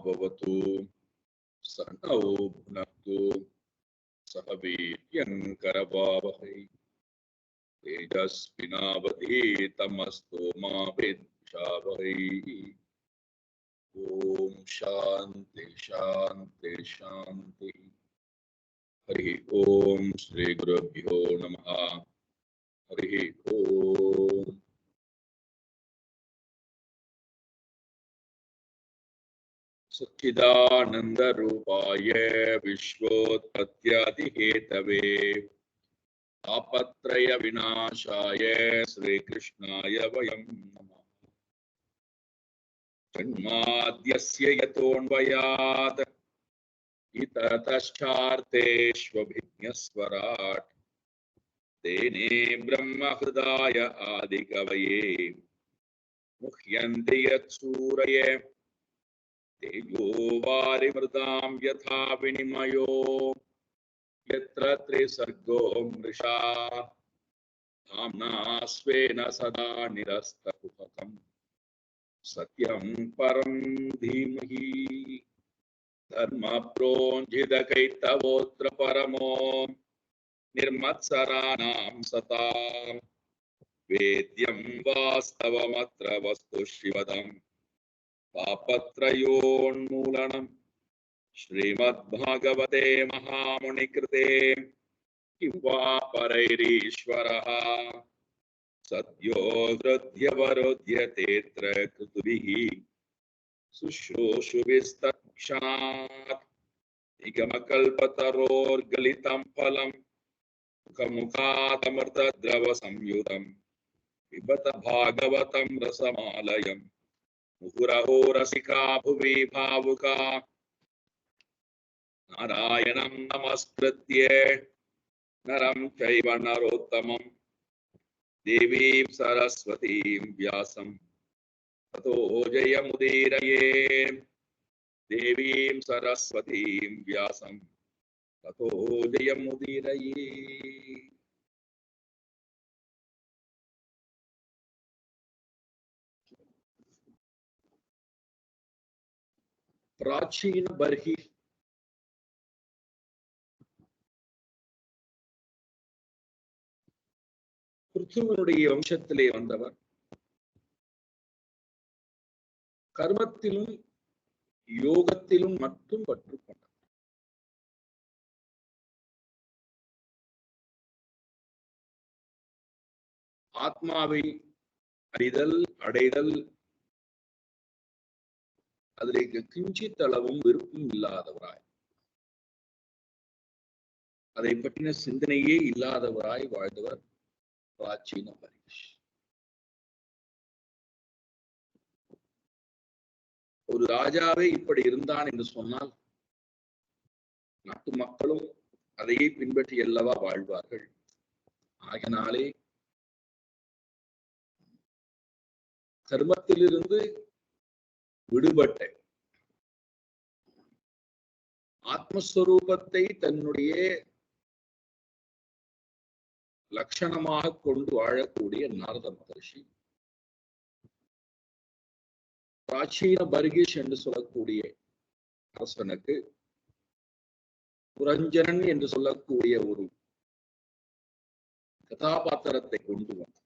भवतु सनौ भुनक्तु सह वीर्यङ्करवावहै तेजस्विनावधीतमस्तु मा विद्विषावहै। ॐ शान्ति शान्ति शान्ति। हरि ओम श्री गुरुभ्यो नमः। हरि ओम। सच्चिदानंद रूपाय विश्वोत्पत्त्यादिहेतवे तापत्रय विनाशाय श्रीकृष्णाय वयं नमः। जन्माद्यस्य यतोऽन्वयात् इतरतश्चार्थेष्वभिज्ञस्वराट् तेने ब्रह्महृदाय आदिकवये मुह्यन्ति यत्सूरये तेजो वारिमृतां यथा विनिमयो यत्र त्रिसर्गो मृषा धाम्ना स्वेन सदा निरस्तकुहकं सत्यं परं धीमहि। धर्मप्रोज्झितकैतवोऽत्र परमो निर्मत्सराणां सतां वेद्यं वास्तवमत्र वस्तु शिवदं पापत्रयोन्मूलनम् श्रीमद्भागवते महामुनिकृते किं वा परैरीश्वरः सद्यो हृद्यवरोध्यतेऽत्र कृतुभिः शुश्रूषुभिस्तत्क्षणात् निगमकल्पतरोर्गलितं फलं मुखमुखादमृतद्रवसंयुतं पिबत भागवतं रसमालयं मुहुरहो रसिका भुवि भावुका नारायणं नमस्कृत्य नरं चैव नरोत्तमं देवीं सरस्वतीं व्यासं ततो जयमुदीरये। देवीं सरस्वतीं व्यासं ततो जयमुदीरये। प्राचीन बर्हि பிருத்துவனுடைய வம்சத்திலே வந்தவர். கர்மத்திலும் யோகத்திலும் மட்டும் பற்று கொண்டார். ஆத்மாவை அறிதல் அடைதல் அதிலே கிஞ்சித்தளவும் விருப்பம் இல்லாதவராய், அதை பற்றின சிந்தனையே இல்லாதவராய் வாழ்ந்தவர் பிராச்சீன பரிஷ். ஒரு ராஜாவே இப்படி இருந்தான் என்று சொன்னால் நாட்டு மக்களும் அதையே பின்பற்றி அல்லவா வாழ்வார்கள். ஆகினாலே கர்மத்திலிருந்து விடுபட்ட ஆத்மஸ்வரூபத்தை தன்னுடைய லட்சணமாக கொண்டு வாழக்கூடிய நாரத மகர்ஷி பிராச்சீன பர்கிஷ் என்று சொல்லக்கூடிய அரசனுக்கு புரஞ்சனன் என்று சொல்லக்கூடிய ஒரு கதாபாத்திரத்தை கொண்டு வந்தார்.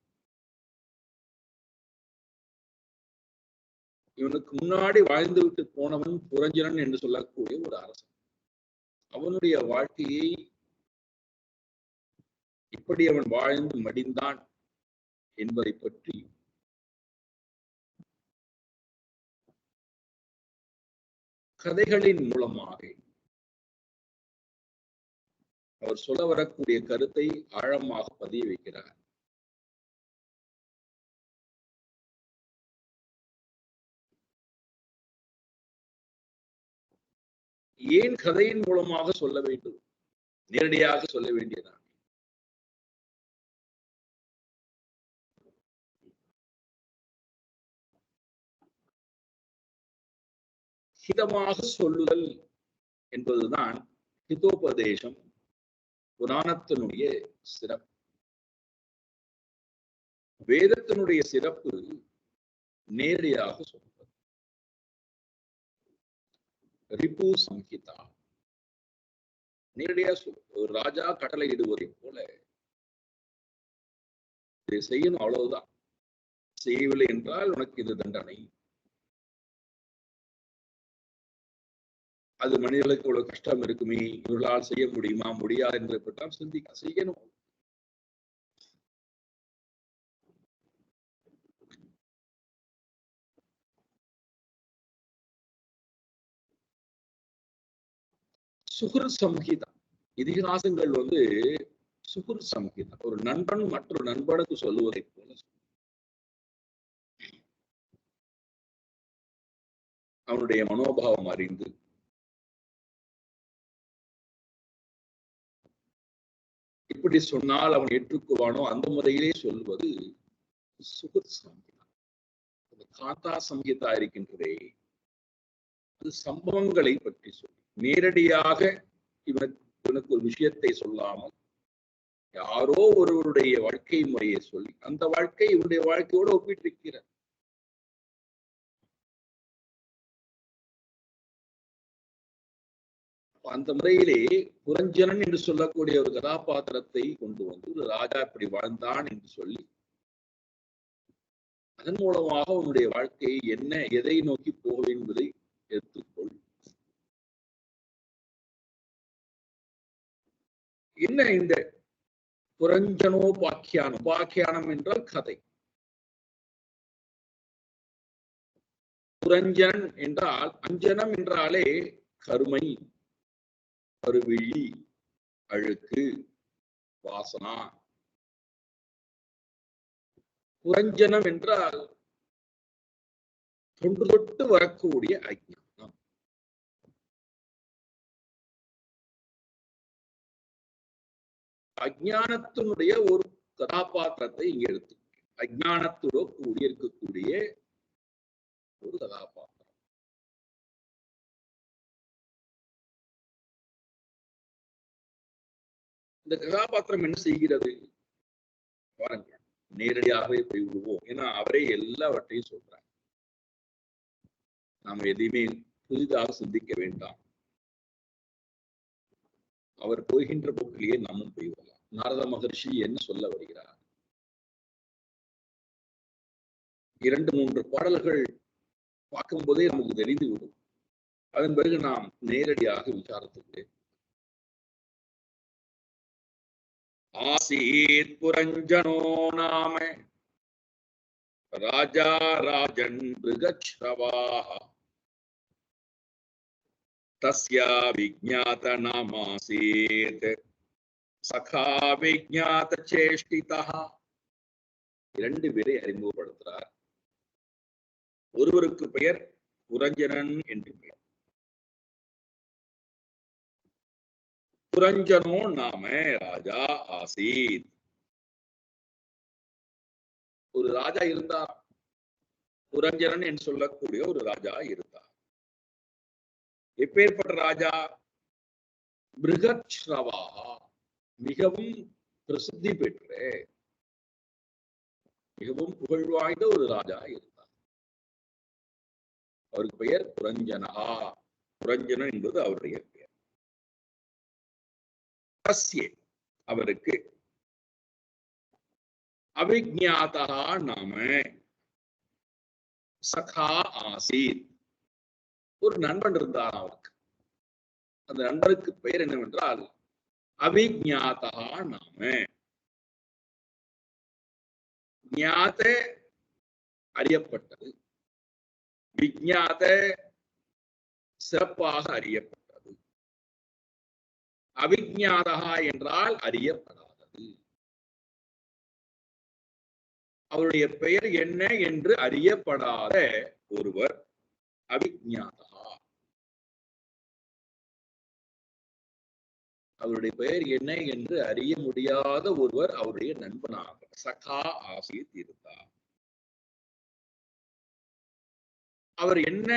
இவனுக்கு முன்னாடி வாழ்ந்துவிட்டு போனவன் புரஞ்சனன் என்று சொல்லக்கூடிய ஒரு அரசன். அவனுடைய வாழ்க்கையை இப்படி அவன் வாழ்ந்து மடிந்தான் என்பதை பற்றி கதைகளின் மூலமாக அவர் சொல்ல வரக்கூடிய கருத்தை ஆழமாக பதிய வைக்கிறார். ஏன் கதையின் மூலமாக சொல்ல வேண்டும், நேரடியாக சொல்ல வேண்டியதான்? ஹிதமாக சொல்லுதல் என்பதுதான் ஹிதோபதேசம், புராணத்தினுடைய சிறப்பு. வேதத்தினுடைய சிறப்பு நேரடியாக சொல்வது. ரிபு சம்ஹிதா. நேரடியா ஒரு ராஜா கட்டளை இடுவதை போல இதை செய்யணும், அவ்வளவுதான். செய்யவில்லை என்றால் உனக்கு இது தண்டனை. அது மனிதர்களுக்கு இவ்வளவு கஷ்டம் இருக்குமே, இவர்களால் செய்ய முடியுமா முடியாது என்பதை பற்றி சிந்திக்க செய்யணும். சுகுர் சம்ஹிதா, இதிகாசங்கள் சுகுர் சம்ஹிதா, ஒரு நண்பன் மற்றொரு நண்பனுக்கு சொல்லுவதை போல அவனுடைய மனோபாவம் அறிந்து இப்படி சொன்னால் அவன் ஏற்றுக்குவானோ அந்த முறையிலே சொல்வது சுகுர் சம்ஹிதா. காத்தா சம்ஹிதா இருக்கின்றதே, அது சம்பவங்களை பற்றி சொல்லி நேரடியாக இவனுக்கு ஒரு விஷயத்தை சொல்லாமல் யாரோ ஒருவருடைய வாழ்க்கை முறையை சொல்லி அந்த வாழ்க்கை இவருடைய வாழ்க்கையோடு ஒப்பிட்டிருக்கிறார். அந்த முறையிலே புரஞ்சனன் என்று சொல்லக்கூடிய ஒரு கதாபாத்திரத்தை கொண்டு வந்து ஒரு ராஜா இப்படி வாழ்ந்தான் என்று சொல்லி அதன் மூலமாக அவனுடைய வாழ்க்கையை என்ன எதை நோக்கி போக என்பதை எடுத்துக்கொள். என்ன இந்த புரஞ்சனோபாக்கியானம், உபாக்கியானம் என்றால் கதை. புரஞ்சனன் என்றால் அஞ்சனம் என்றாலே கருமை, கருவிழி, அழுக்கு, வாசனா. புரஞ்சனம் என்றால் தொன்று தொட்டு வரக்கூடிய அஜ்ஞானம். அஜ்ஞானத்தினுடைய ஒரு கதாபாத்திரத்தை இங்க எடுத்து அஜ்ஞானத்தோடு கூடி இருக்கக்கூடிய ஒரு கதாபாத்திரம். இந்த கதாபாத்திரம் என்ன செய்கிறது பாருங்க, நேரடியாகவே போய் விடுவோம். ஏன்னா அவரே எல்லாவற்றையும் சொல்றாங்க, நாம் எதையுமே புதிதாக சிந்திக்க வேண்டாம். அவர் போகின்ற போக்கிலேயே நாமும் போய் வரலாம். நாரத மகர்ஷி என்ன சொல்ல வருகிறார்? 2-3 பாடல்கள் பார்க்கும் போதே நமக்கு தெரிந்துவிடும். அதன் பிறகு நாம் நேரடியாக விசாரத்துக்கு ஆசீத் புரஞ்சனோ நாம ராஜா ராஜன் மிருகச்ரவாஹ தஸ்யா விஜ்ஞாத நாமாசீத் சகா விஜ்ஞாத சேஷ்டிதா. 2 பேரை அறிமுகப்படுத்துறார். ஒருவருக்கு பெயர் புரஞ்சனன் என்று பெயர். புரஞ்சனோ நாம ராஜா ஆசீத். ஒரு ராஜா இருந்தார், புரஞ்சனன் என்று சொல்லக்கூடிய ஒரு ராஜா இருந்தார். எப்பேற்பட்ட ராஜா? மிருகச்ரவா, மிகவும் பிரசித்தி பெற்ற மிகவும் புகழ்வாய்ந்த ஒரு ராஜா இருந்தார். அவருக்கு பெயர் புரஞ்சனா. புரஞ்சனன் என்பது அவருடைய பெயர். அவருக்கு அவிஜ்ஞாதா நாம சகா ஆசீத். ஒரு நண்பன் இருந்தார் அவருக்கு. அந்த நண்பருக்கு பெயர் என்னவென்றால் அவிஜ்ஞாதா நாம. ஞாத அறியப்பட்டது, விஜ்ஞாத சிறப்பாக அறியப்பட்டது, அவிஜ்ஞாதா என்றால் அறியப்படாதது. அவருடைய பெயர் என்ன என்று அறியப்படாத ஒருவர் அவிஜ்ஞாதா. அவருடைய பெயர் என்ன என்று அறிய முடியாத ஒருவர் அவருடைய நண்பனாக சகா ஆசீத் இருந்தார். அவர் என்ன,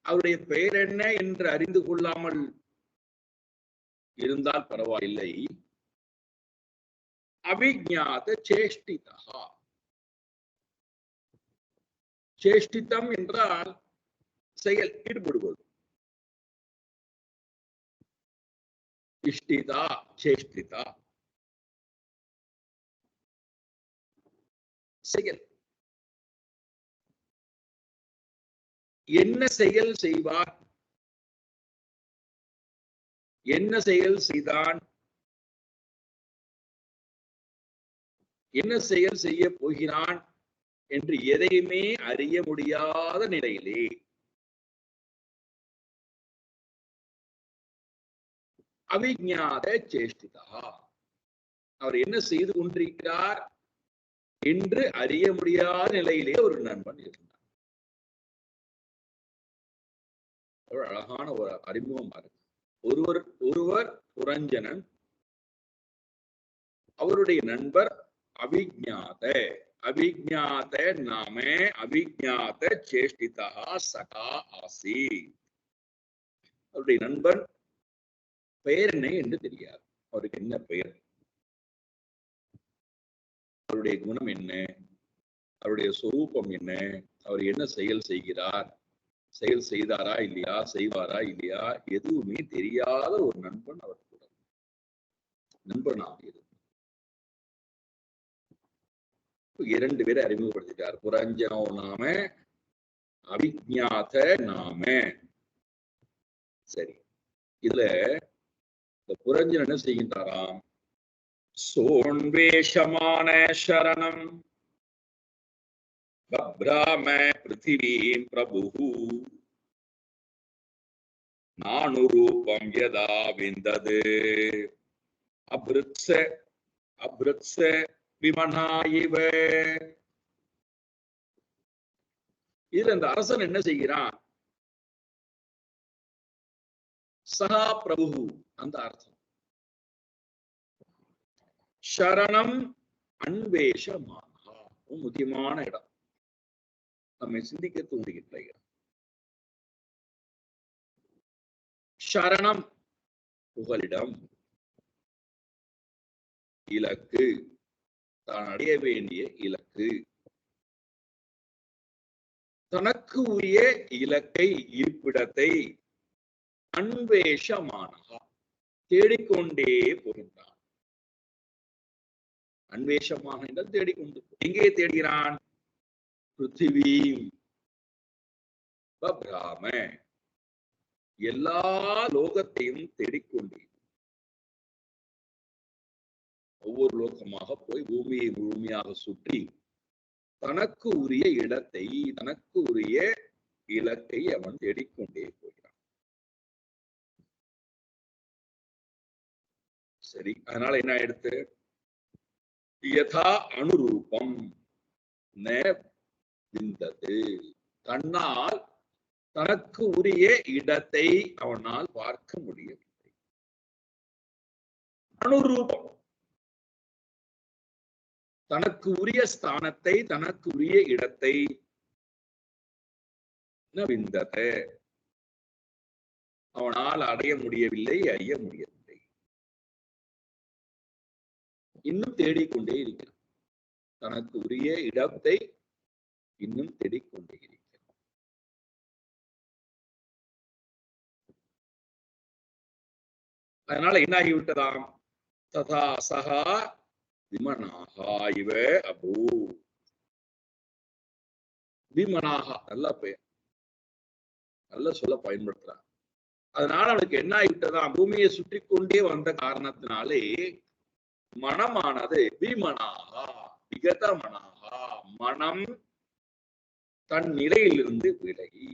அவருடைய பெயர் என்ன என்று அறிந்து கொள்ளாமல் இருந்தால் பரவாயில்லை. அவிஜ்ஞாத சேஷ்டிதா. சேஷ்டிதம் என்றால் செயல், ஈடுபடுவது. இஷ்டிதா சேஷ்டிதா செயல். என்ன செயல் செய்வார், என்ன செயல் செய்தான், என்ன செயல் செய்ய போகிறான் என்று எதையுமே அறிய முடியாத நிலையிலே அவிஞாத சேஷ்டிதா, அவர் என்ன செய்து கொண்டிருக்கிறார் என்று அறிய முடியாத நிலையிலே ஒரு நண்பன் இருந்தார். ஒரு அழகான ஒரு அறிமுகமா இருக்கு. ஒருவர் புரஞ்சனன், அவருடைய நண்பர் அவிஞாத. அவிஞாத நாம அவிஞாத சேஷ்டிதா சகா ஆசி. அவருடைய நண்பன் பெயர் என்ன என்று தெரியாது. அவருக்கு என்ன பெயர், அவருடைய குணம் என்ன, அவருடைய சொரூபம் என்ன, அவர் என்ன செயல் செய்கிறார், செயல் செய்தாரா இல்லையா, செய்வாரா இல்லையா, எதுவுமே தெரியாத ஒரு நண்பன் அவர் கூட நண்பனாக இருந்தார். இரண்டு பேரை அறிமுகப்படுத்திட்டார். புரஞ்சனோ நாம அவிஞாத நாம. சரி, இதுல இந்த புரஞ்சன் என்ன செய்கின்றாராம், சோன்வேஷமான சரணம் பப்ராம பிருத்திவீம் பிரபு நானுரூபம் யதா விந்தது அப்ருத்ஸ அப்ருத்ஸ விமனாயிவ. இதுல இந்த அரசன் என்ன செய்கிறான், சகா பிரபு அந்த அர்த்தம். சரணம் அன்வேஷமான, முக்கியமான இடம், நம்மை சிந்திக்க தூண்டுகின்ற இடம். சரணம் புகலிடம், இலக்கு, தான் அடைய வேண்டிய இலக்கு, தனக்கு உரிய இலக்கை இருப்பிடத்தை அன்வேஷமானகா தேடிக்கொண்டே போகின்றான். அன்வேஷமாக என்றால் தேடிக்கொண்டு, எங்கே தேடுகிறான், பிருத்திவி பப்ராம எல்லா லோகத்தையும் தேடிக்கொண்டே ஒவ்வொரு லோகமாக போய் பூமியை முழுமையாக சுற்றி தனக்கு உரிய இடத்தை, தனக்கு உரிய இலக்கை அவன் தேடிக்கொண்டே போகிறான். சரி, அதனால என்ன ஆயிடுத்து, யதா அனுரூபம் ந விந்தது, தன்னால் தனக்கு உரிய இடத்தை அவனால் பார்க்க முடியவில்லை. அனுரூபம், தனக்கு உரிய ஸ்தானத்தை, தனக்கு உரிய இடத்தை ந விந்தத அவனால் அடைய முடியவில்லை, அறிய முடியவில்லை. இன்னும் தேடிக்கொண்டே இருக்கிறான், தனக்கு உரிய இடத்தை இன்னும் தேடிக்கொண்டே இருக்கிறான். அதனால என்ன ஆகிவிட்டதாம், ததா சகா விமனாகா இவ அபூ. விமனாகா நல்ல பெயர், நல்ல சொல்ல பயன்படுத்துறான். அதனால அவனுக்கு என்ன ஆகிவிட்டதாம், பூமியை சுற்றி கொண்டே வந்த காரணத்தினாலே மனமானது விமனாகா விகதமனாகா, மனம் தன் நிலையிலிருந்து விலகி,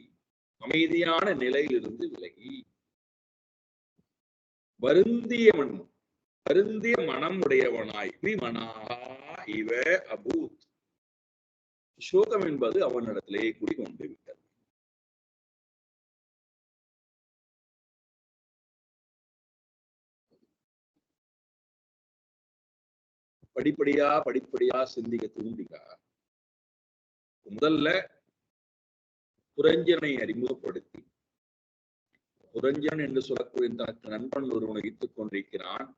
அமைதியான நிலையிலிருந்து விலகி, வருந்தியவன் வருந்திய மனம் உடையவனாய் விமனாகா இவ அபூத், சோகம் என்பது அவனிடத்திலே குடிகொண்டு விட்டது. படிப்படியா சிந்திக்க தூண்டிக்கா. முதல்ல புரஞ்சனை அறிமுகப்படுத்தி, புரஞ்சன் என்று சொல்லக்கூடிய தனக்கு நண்பன் ஒருவனை வைத்துக் கொண்டிருக்கிறான்,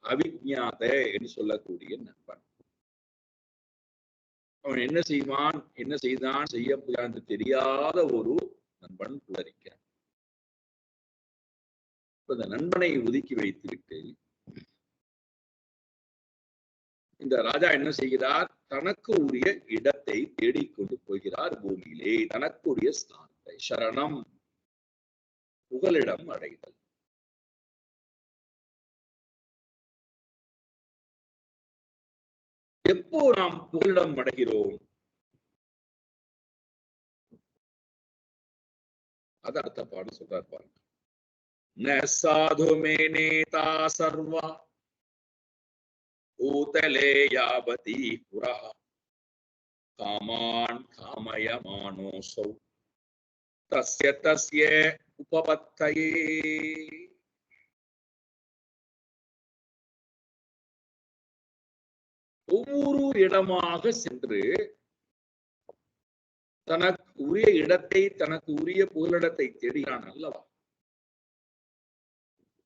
அவிஞாத என்று சொல்லக்கூடிய நண்பன். அவன் என்ன செய்வான், என்ன செய்தான், செய்ய தெரியாத ஒரு நண்பன் கூட இருக்கிறான். இந்த நண்பனை ஒதுக்கி வைத்துவிட்டு இந்த ராஜா என்ன செய்கிறார்? தனக்கு உரிய இடத்தை தேடிக்கொண்டு போகிறார். பூமியிலே தனக்குரிய ஸ்தானத்தை, சரணம், புகலிடம் அடைதல். எப்போ நாம் புகலிடம் அடைகிறோம்? அது அடுத்த பாடு சொல்றார் பாருங்க. ந சாது மே நேதா சர்வா பூதலே யாவதி புரா காமான் காமயமானோசௌ தஸ்ய தஸ்ய உபபத்தயே. ஒவ்வொரு இடமாக சென்று தனக்கு உரிய இடத்தை, தனக்கு உரிய புகலிடத்தை தேடுகிறான் அல்லவா?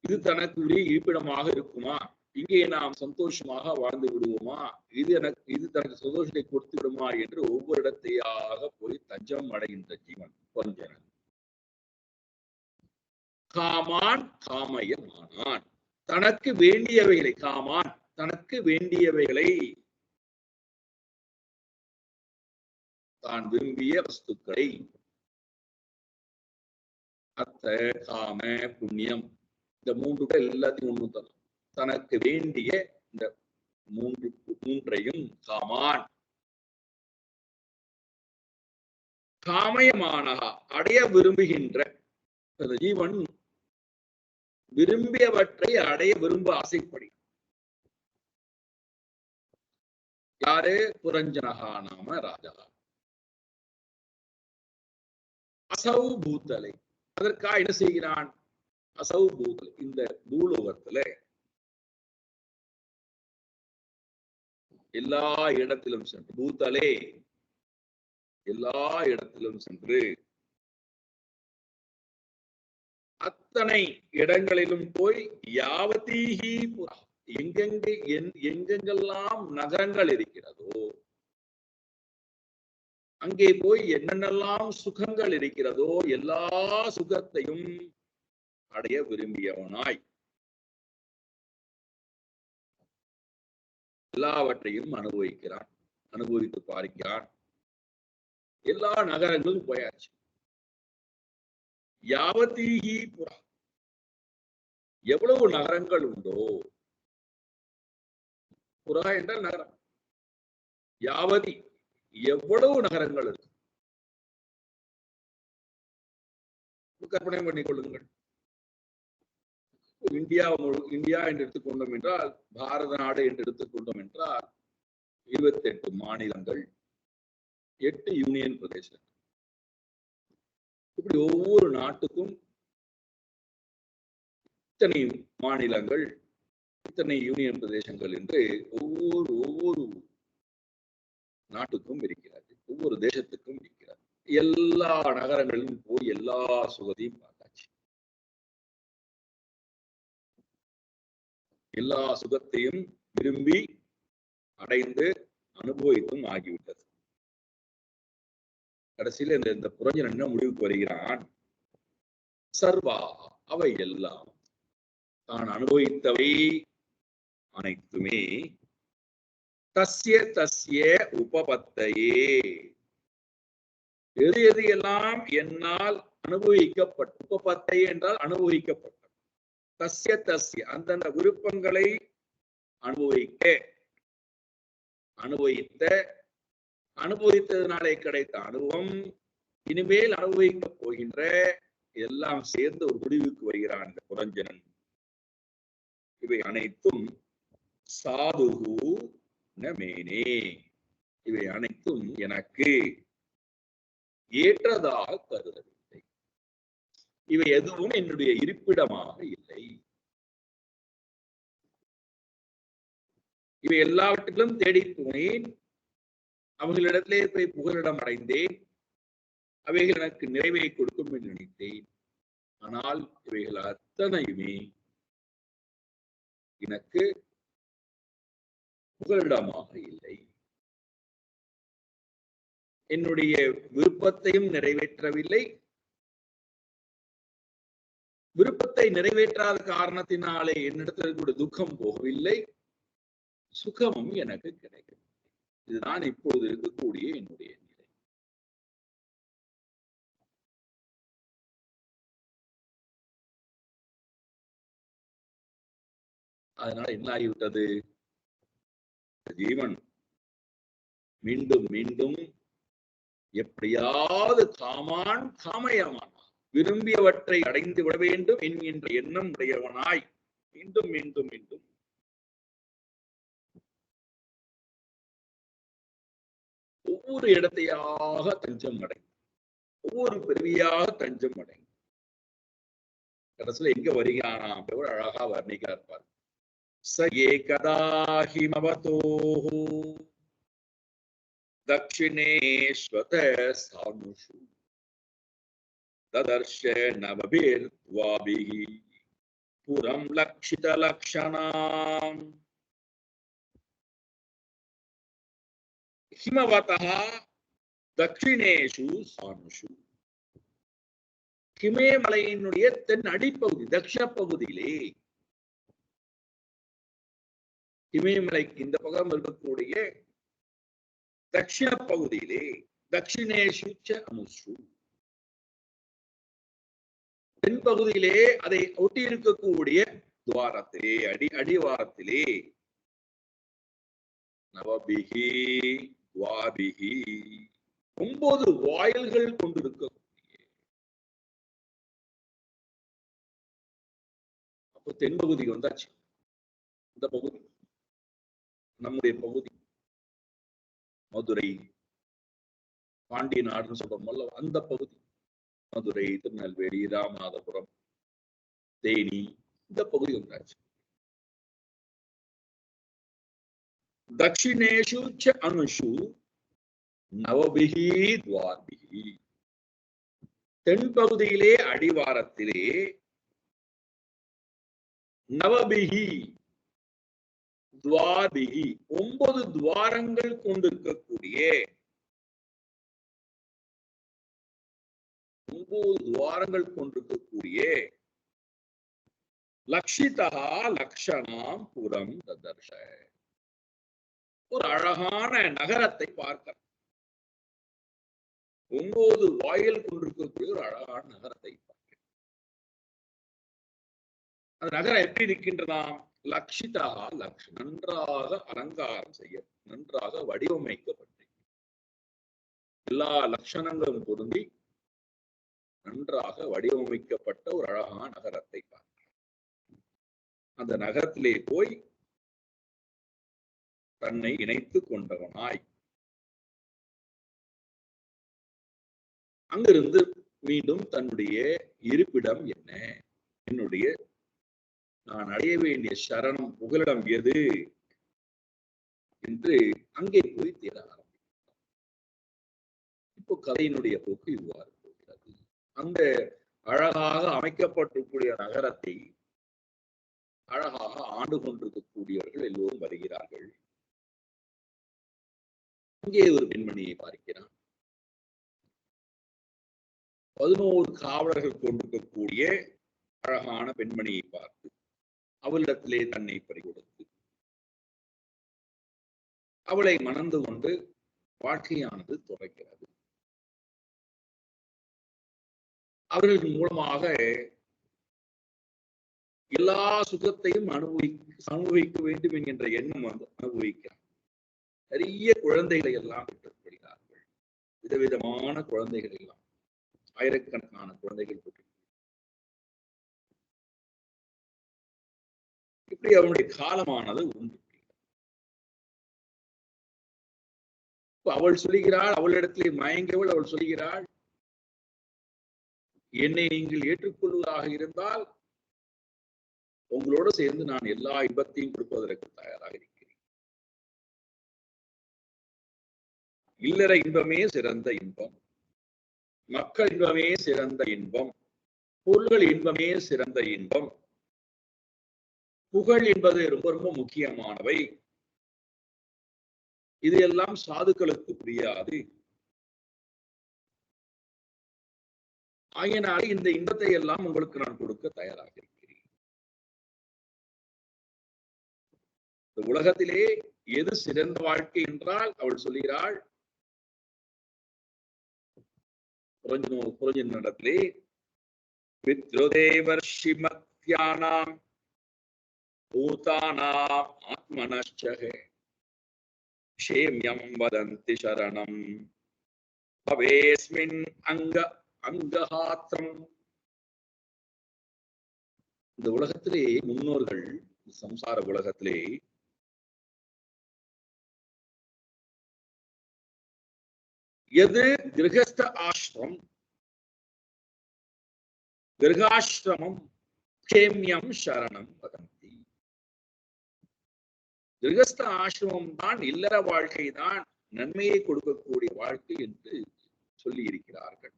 இது தனக்கு உரிய இருப்பிடமாக இருக்குமா? இங்கே நாம் சந்தோஷமாக வாழ்ந்து விடுவோமா? இது தனக்கு சந்தோஷத்தை கொடுத்து விடுமா என்று ஒவ்வொரு இடத்தையாக போய் தஞ்சம் அடைகின்ற ஜீவன் கொஞ்சனன். காமான் காமயமானான். தனக்கு வேண்டியவைகளை, காமான் தனக்கு வேண்டியவைகளை, தான் விரும்பிய வஸ்துக்களை, அர்த்த காம புண்ணியம், இந்த மூன்று எல்லாத்தையும் ஒண்ணு தான். தனக்கு வேண்டிய இந்த மூன்றையும் காமான் காமயமானகா அடைய விரும்புகின்ற ஜீவன் விரும்பியவற்றை அடைய விரும்ப ஆசைப்படி. யாரு? புரஞ்சனகா நாம ராஜா. அசௌ பூத்தலை, அதற்காக என்ன செய்கிறான்? அசௌ பூத்தலை, இந்த பூலோகத்துல எல்லா இடத்திலும் சென்று, பூத்தலே எல்லா இடத்திலும் சென்று அத்தனை இடங்களிலும் போய் யாவதீஹி புரா, எங்கெங்கெல்லாம் நகரங்கள் இருக்கிறதோ அங்கே போய் என்னென்னலாம் சுகங்கள் இருக்கிறதோ எல்லா சுகத்தையும் அடைய விரும்பியவனாய் எல்லாவற்றையும் அனுபவிக்கிறான், அனுபவித்து பார்க்கிறான். எல்லா நகரங்களும் போயாச்சு. யாவதீஹி புரா, எவ்வளவு நகரங்கள் உண்டோ, புரா என்றால் நகரம், யாவதி எவ்வளவு நகரங்கள் இருக்கு கற்பனை பண்ணிக் கொள்ளுங்கள். இந்தியா என்று எடுத்துக்கொண்டோம் என்றால், பாரத நாடு என்று எடுத்துக்கொண்டோம் என்றால் 28 மாநிலங்கள், 8 யூனியன் பிரதேசங்கள். இப்படி ஒவ்வொரு நாட்டுக்கும் இத்தனை மாநிலங்கள், இத்தனை யூனியன் பிரதேசங்கள் என்று ஒவ்வொரு நாட்டுக்கும் இருக்கிறது, ஒவ்வொரு தேசத்துக்கும் இருக்கிறது. எல்லா நகரங்களிலும் போய் எல்லா சுகத்தையும் பார்த்தாச்சு, எல்லா சுகத்தையும் விரும்பி அடைந்து அனுபவித்தும் ஆகிவிட்டது. கடைசியில இந்த புரஞ்சன் என்ன முடிவுக்கு வருகிறான்? சர்வா, அவை எல்லாம், தான் அனுபவித்தவை அனைத்துமே தஸ்ய தஸ்ய உபபத்தையே, எது எது எல்லாம் என்னால் அனுபவிக்கப்பட்ட, உபபத்தை என்றால் அனுபவிக்கப்பட்ட, தஸ்ய தஸ்ய அந்தந்த விருப்பங்களை அனுபவித்ததினாலே கிடைத்த அனுபவம், இனிமேல் அனுபவிக்க போகின்ற எல்லாம் சேர்ந்து ஒரு முடிவுக்கு வருகிறான் இந்த புரஞ்சனன். இவை அனைத்தும் சாதுகு நமேனே, இவை அனைத்தும் எனக்கு ஏற்றதாக கருதவில்லை, இவை எதுவும் என்னுடைய இருப்பிடமாக இல்லை. இவை எல்லாவற்றிலும் தேடி போனேன், அவர்களிடத்திலே போய் புகலிடம் அடைந்தேன், அவைகள் எனக்கு நிறைவை கொடுக்கும் என்று நினைத்தேன். ஆனால் இவைகள் அத்தனையுமே எனக்கு புகலிடமாக இல்லை, என்னுடைய விருப்பத்தையும் நிறைவேற்றவில்லை, விருப்பத்தை நிறைவேற்றாத காரணத்தினாலே என்னிடத்தில் இருக்கக்கூடிய துக்கம் போகவில்லை, சுகமும் எனக்கு கிடைக்கும். இதுதான் இப்போது இருக்கக்கூடிய என்னுடைய நிலை. அதனால என்ன ஆகிவிட்டது? ஜீவன் மீண்டும் மீண்டும் எப்படியாவது காமான் காமயமான் விரும்பியவற்றை அடைந்து விட வேண்டும் என்கின்ற எண்ணம் உடையவனாய் மீண்டும் மீண்டும் மீண்டும் ஒவ்வொரு இடத்தையாக தஞ்சம் அடைந்து, ஒவ்வொரு பிறவியாக தஞ்சம் அடைந்து கடைசியில எங்க வருகிறானாம் அழகா வர்ணிக்கிறார் பாரு. ச ஏகதா ஹிமவதோ தக்ஷிணேஸ்வத சானுஷு ததர்ஷ நவபிர்த்வாபிஹி புரம் லக்ஷித லக்ஷணாம் ஹிமவதः தக்ஷிணேஷு சானுஷு. ஹிமேமலையினுடைய தென் அடிப்பகுதி தட்சிண பகுதியிலே, இமயமலைக்கு இந்த பக்கம் இருக்கக்கூடிய தட்சிண பகுதியிலே, தட்சிணேஷு அனுஷு தென் பகுதியிலே அதை ஒட்டி இருக்கக்கூடிய துவாரத்திலே அடிவாரத்திலே நவபிகி துவாபிகி 9 வாயில்கள் கொண்டிருக்கக்கூடிய, அப்போ தென்பகுதிக்கு வந்தாச்சு. இந்த பகுதி நம்முடைய பகுதி மதுரை, பாண்டிய நாடுன்னு சொல்றோம்ல, அந்த பகுதி மதுரை, திருநெல்வேலி, ராமநாதபுரம், தேனி, இந்த பகுதி வந்தாச்சு. தட்சிணேஷு அனுஷு நவபிகி துவாபிகி தென்பகுதியிலே அடிவாரத்திலே நவபிகி துவாபிகி 9 துவாரங்கள் கொண்டிருக்கக்கூடிய 9 துவாரங்கள் கொண்டிருக்கக்கூடிய லக்ஷிதா லக்ஷணாம் புரம் ததர்ஷ ஒரு அழகான நகரத்தை பார்க்க, 9 வாயில் கொண்டிருக்கக்கூடிய ஒரு அழகான நகரத்தை பார்க்க. அந்த நகரம் எப்படி இருக்கின்றதாம்? லக்ஷிதா நன்றாக அலங்காரம் செய்ய, நன்றாக வடிவமைக்கப்பட்டு எல்லா லட்சணங்களும் பொருந்தி நன்றாக வடிவமைக்கப்பட்ட ஒரு அழகான நகரத்தை பார்க்க. அந்த நகரத்திலே போய் தன்னை இணைத்துக் கொண்டவனாய் அங்கிருந்து மீண்டும் தன்னுடைய இருப்பிடம் என்ன, என்னுடைய நான் அடைய வேண்டிய சரணம் புகலிடம் எது என்று அங்கே போய் தேட ஆரம்பித்தார். இப்போ கதையினுடைய போக்கு இவ்வாறு போகிறது. அந்த அழகாக அமைக்கப்பட்டிருக்கூடிய நகரத்தை அழகாக ஆண்டு கொண்டிருக்கக்கூடியவர்கள் எல்லோரும் வருகிறார்கள். அங்கே ஒரு பெண்மணியை பார்க்கிறான். 11 காவலர்கள் கொண்டிருக்கக்கூடிய அழகான பெண்மணியை பார்த்து அவளிடத்திலே தன்னை பறிகொடுத்து அவளை மணந்து கொண்டு வாழ்க்கையானது தொடர்கிறது. அவர்கள் மூலமாக எல்லா சுகத்தையும் அனுபவிக்க வேண்டும் என்கின்ற எண்ணம் அனுபவிக்கிறார். நிறைய குழந்தைகளை எல்லாம் பெற்றுக்கொள்கிறார்கள். விதவிதமான குழந்தைகள் எல்லாம், ஆயிரக்கணக்கான குழந்தைகள் பெற்று இப்படி அவனுடைய காலமானது உண்டு. அவள் சொல்லுகிறாள், அவளிடத்திலே மயங்கவள் அவள் சொல்கிறாள், என்னை நீங்கள் ஏற்றுக்கொள்வதாக இருந்தால் உங்களோடு சேர்ந்து நான் எல்லா இன்பத்தையும் கொடுப்பதற்கு தயாராக இருக்கிறேன். இல்லற இன்பமே சிறந்த இன்பம், மக்கள் இன்பமே சிறந்த இன்பம், பொருள்கள் இன்பமே சிறந்த இன்பம், புகழ் என்பது ரொம்ப ரொம்ப முக்கியமானவை. இது எல்லாம் சாதுக்களுக்கு புரியாது. ஆகையினாலே இந்த இன்பத்தை எல்லாம் உங்களுக்கு நான் கொடுக்க தயாராக இருக்கிறேன். இந்த உலகத்திலே எது சிறந்த வாழ்க்கை என்றால் அவள் சொல்கிறாள் புரஞ்சனிடத்திலே, பித்ருதேவர்ஷிமத்யானாம் பூதானாம் ஆத்மனஷ்சஹ க்ஷேம்யம் வதந்தி சரணம் பவேஸ்மின் அங்கஹாத்ரம். இந்த உலகத்திலே முன்னோர்கள், சம்சார உலகத்திலே எது கிரகஸ்த ஆசிரமம், கிரகாசிரமம் க்ஷேம்யம் சரணம் வதந்தி. கிரகஸ்த ஆசிரமம் தான், இல்லற வாழ்க்கை தான் நன்மையை கொடுக்கக்கூடிய வாழ்க்கை என்று சொல்லி இருக்கிறார்கள்.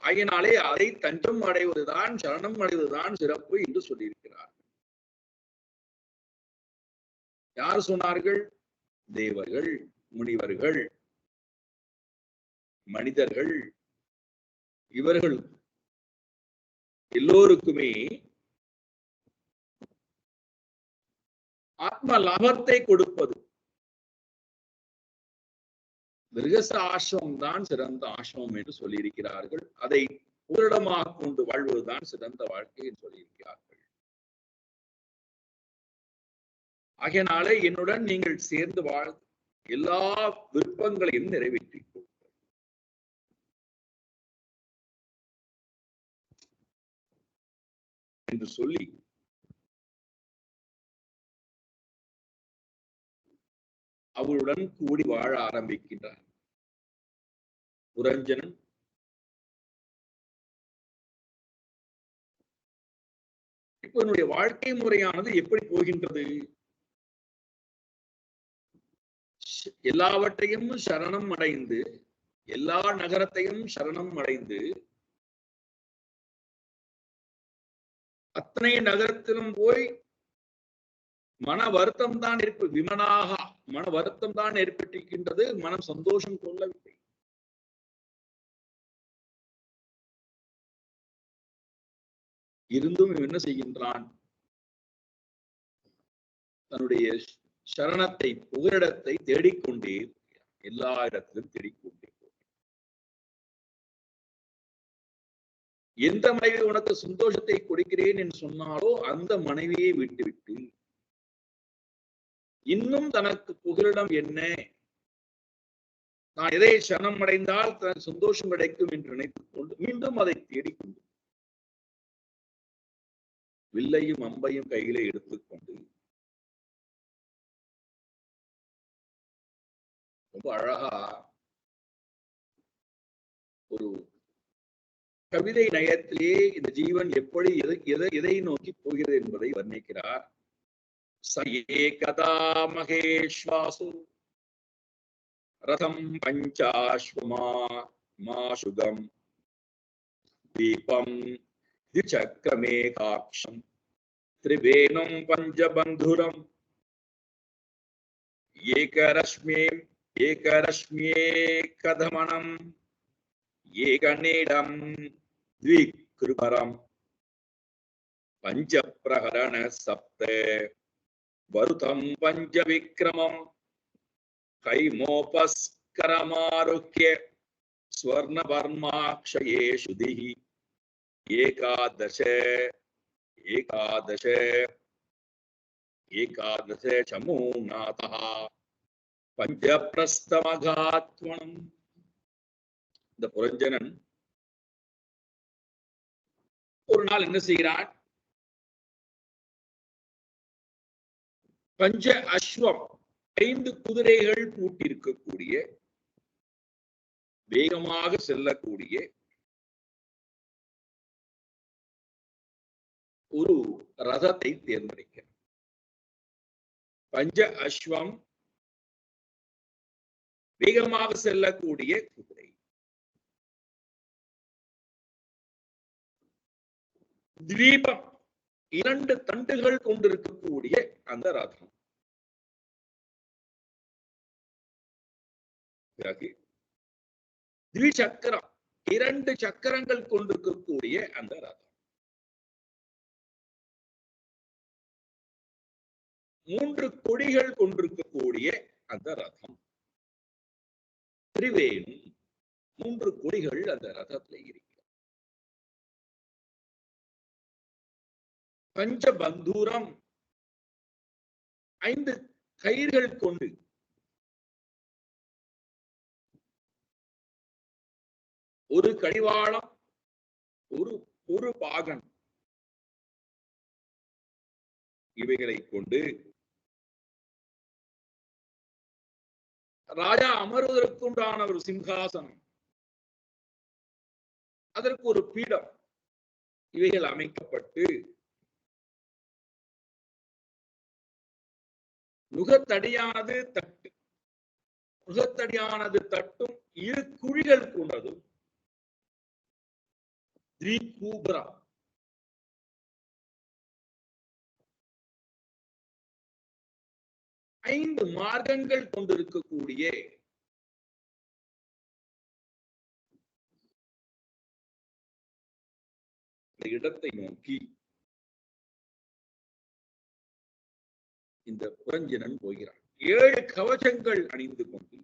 ஆகையினாலே அதை தஞ்சம் அடைவதுதான், சரணம் அடைவதுதான் சிறப்பு என்று சொல்லியிருக்கிறார்கள். யார் சொன்னார்கள்? தேவர்கள், முனிவர்கள், மனிதர்கள், இவர்கள் எல்லோருக்குமே ஆத்ம லாபத்தை கொடுப்பது கிரகஸ்த ஆசிரமம் தான் சிறந்த ஆசிரமம் என்று சொல்லியிருக்கிறார்கள். அதை பூரணமாக கொண்டு வாழ்வதுதான் சிறந்த வாழ்க்கை என்று சொல்லியிருக்கிறார்கள். ஆகையினாலே என்னுடன் நீங்கள் சேர்ந்து வாழ், எல்லா விருப்பங்களையும் நிறைவேற்றிக் கொள்ளுங்கள் என்று சொல்லி அவருடன் கூடி வாழ ஆரம்பிக்கின்றார் புரஞ்சனன். இப்ப என்னுடைய வாழ்க்கை முறையானது எப்படி போகின்றது? எல்லாவற்றையும் சரணம் அடைந்து, எல்லா நகரத்தையும் சரணம் அடைந்து, அத்தனை நகரத்திலும் போய் மன வருத்தம் தான் விமனாக மன வருத்தம் தான் ஏற்பட்டிருக்கின்றது, மனம் சந்தோஷம் கொள்ளவில்லை. இருந்தும் என்ன செய்கின்றான்? தன்னுடைய சரணத்தை, புகலிடத்தை தேடிக்கொண்டே, எல்லா இடத்திலும் தேடிக்கொண்டே. எந்த மனைவி உனக்கு சந்தோஷத்தை கொடுக்கிறேன் என்று சொன்னாலோ அந்த மனைவியை விட்டுவிட்டு இன்னும் தனக்கு புகலிடம் என்ன, நான் எதை சரணம் அடைந்தால் தனக்கு சந்தோஷம் கிடைக்கும் என்று நினைத்துக் கொண்டு மீண்டும் அதை தேடிக்கொண்டு வில்லையும் அம்பையும் கையிலே எடுத்துக்கொண்டு ரொம்ப அழகா ஒரு கவிதை நயத்திலே இந்த ஜீவன் எப்படி எதை நோக்கி போகிறது என்பதை வர்ணிக்கிறார். சயே கதா மகேஸ்வாசு ரதம் பஞ்சாஸ்வமாசுகம் தீபம் திச்சக்ரமேகாட்சம் திரிவேணும் பஞ்சபந்துரம் ஏகரஸ்மியேகதமனம் ஏகநீடம் த்விக்ருபரம் பஞ்சப்ரஹரண சப்த வருதம் பஞ்சவிக்ரமம் கைமோபஸ்கரமாருக்ய ஸ்வர்ணவர்மாக்ஷயே சுதிஹி ஏகாதச ஏகாதச ஏகாதச சமூநாதः பஞ்சப்ரஸ்தமகாத்வனம். இந்த புரஞ்சனன் ஒரு நாள் என்ன செய்கிறான்? பஞ்ச அஸ்வம், 5 குதிரைகள் பூட்டியிருக்கக்கூடிய, வேகமாக செல்லக்கூடிய ஒரு ரதத்தை தேர்ந்தெடுக்கிறார். பஞ்ச அஸ்வம், வேகமாக செல்லக்கூடிய குதிரை. தீபம், 2 தண்டுகள் கொண்டிருக்கக்கூடிய அந்த ரதம். பிறகு திவிசக்கரம், 2 சக்கரங்கள் கொண்டிருக்கக்கூடிய அந்த ரதம், 3 கொடிகள் கொண்டிருக்கக்கூடிய அந்த ரதம், திரிவேணி, 3 கொடிகள் அந்த ரதத்தில் இருக்கிறது. பஞ்சபந்தூரம், 5 கயிர்கள் கொண்டு ஒரு கடிவாளம், ஒரு பாகன், இவைகளை கொண்டு ராஜா அமர்வதற்குண்டான ஒரு சிம்ஹாசனம், அதற்கு ஒரு பீடம், இவைகள் அமைக்கப்பட்டு நுகத்தடியானது தட்டும் 2 குழிகள் கொண்டதும் திரிகூபரம், 5 மார்க்கங்கள் கொண்டிருக்கக்கூடிய இடத்தை நோக்கி இந்த புரஞ்சனன் போகிறான். 7 கவசங்கள் அணிந்து கொண்டு,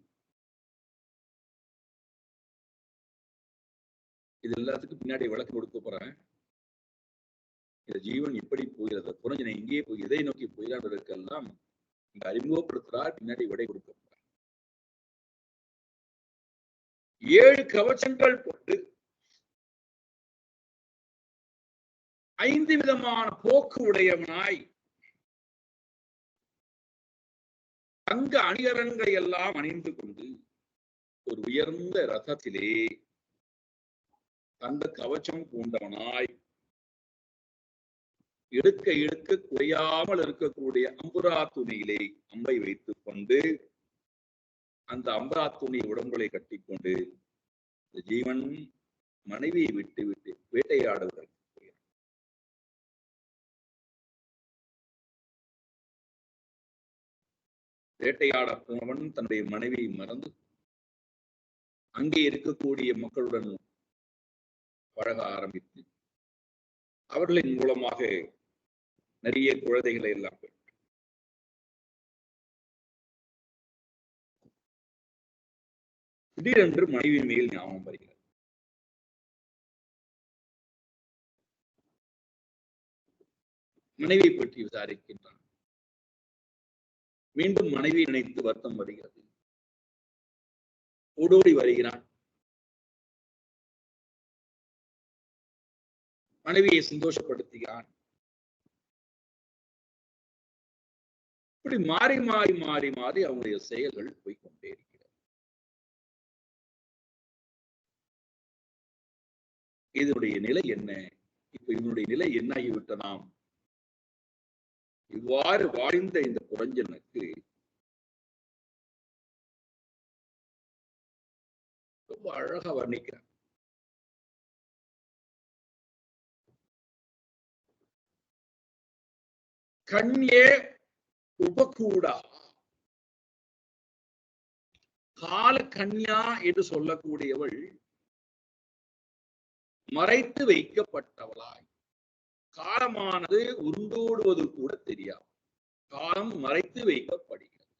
இது எல்லாத்துக்கும் பின்னாடி விளக்கு கொடுக்க போறேன். இந்த ஜீவன் எப்படி போகிறது, புரஞ்சனன் எங்கே போய் எதை நோக்கி போகிறான்றதற்கெல்லாம் இந்த அறிமுகப்படுத்துறார், பின்னாடி விடை கொடுக்க போறார். 7 கவசங்கள் கொண்டு 5 விதமான போக்கு உடையவனாய் தங்க அணிகலன்களை எல்லாம் அணிந்து கொண்டு ஒரு உயர்ந்த ரதத்திலே தங்க கவச்சம் பூண்டவனாய் எடுக்க குறையாமல் இருக்கக்கூடிய அம்புரா துணியிலே அம்பை வைத்துக் கொண்டு அந்த அம்பரா துணி உடம்புகளை கட்டிக்கொண்டு இந்த ஜீவன் மனைவியை விட்டு வேட்டையாடுவதற்கு வேட்டையாட போனவன் தன்னுடைய மனைவியை மறந்து அங்கே இருக்கக்கூடிய மக்களுடன் பழக ஆரம்பித்து அவர்களின் மூலமாக நிறைய குழந்தைகளை எல்லாம் திடீரென்று மனைவி மேல் ஞாபகம் வருகிறது. மனைவியை பற்றி விசாரிக்கின்றான். மீண்டும் மனைவி நினைத்து வருத்தம் வருகிறது. ஓடோடி வருகிறான். மனைவியை சந்தோஷப்படுத்துகிறான். இப்படி மாறி மாறி மாறி மாறி அவங்களுடைய செயல்கள் போய்கொண்டே இருக்கிறது. இதனுடைய நிலை என்ன? இப்ப இதனுடைய நிலை என்ன ஆகிவிட்டதாம்? இவ்வாறு வாழ்ந்த இந்த புரஞ்சனுக்கு ரொம்ப அழகா வர்ணிக்கிறார். கண்யே உபகூடா, கால கன்யா என்று சொல்லக்கூடியவள் மறைத்து வைக்கப்பட்டவளாய், காலமானது உருண்டோடுவது கூட தெரியாது, காலம் மறைத்து வைக்கப்படுகிறது.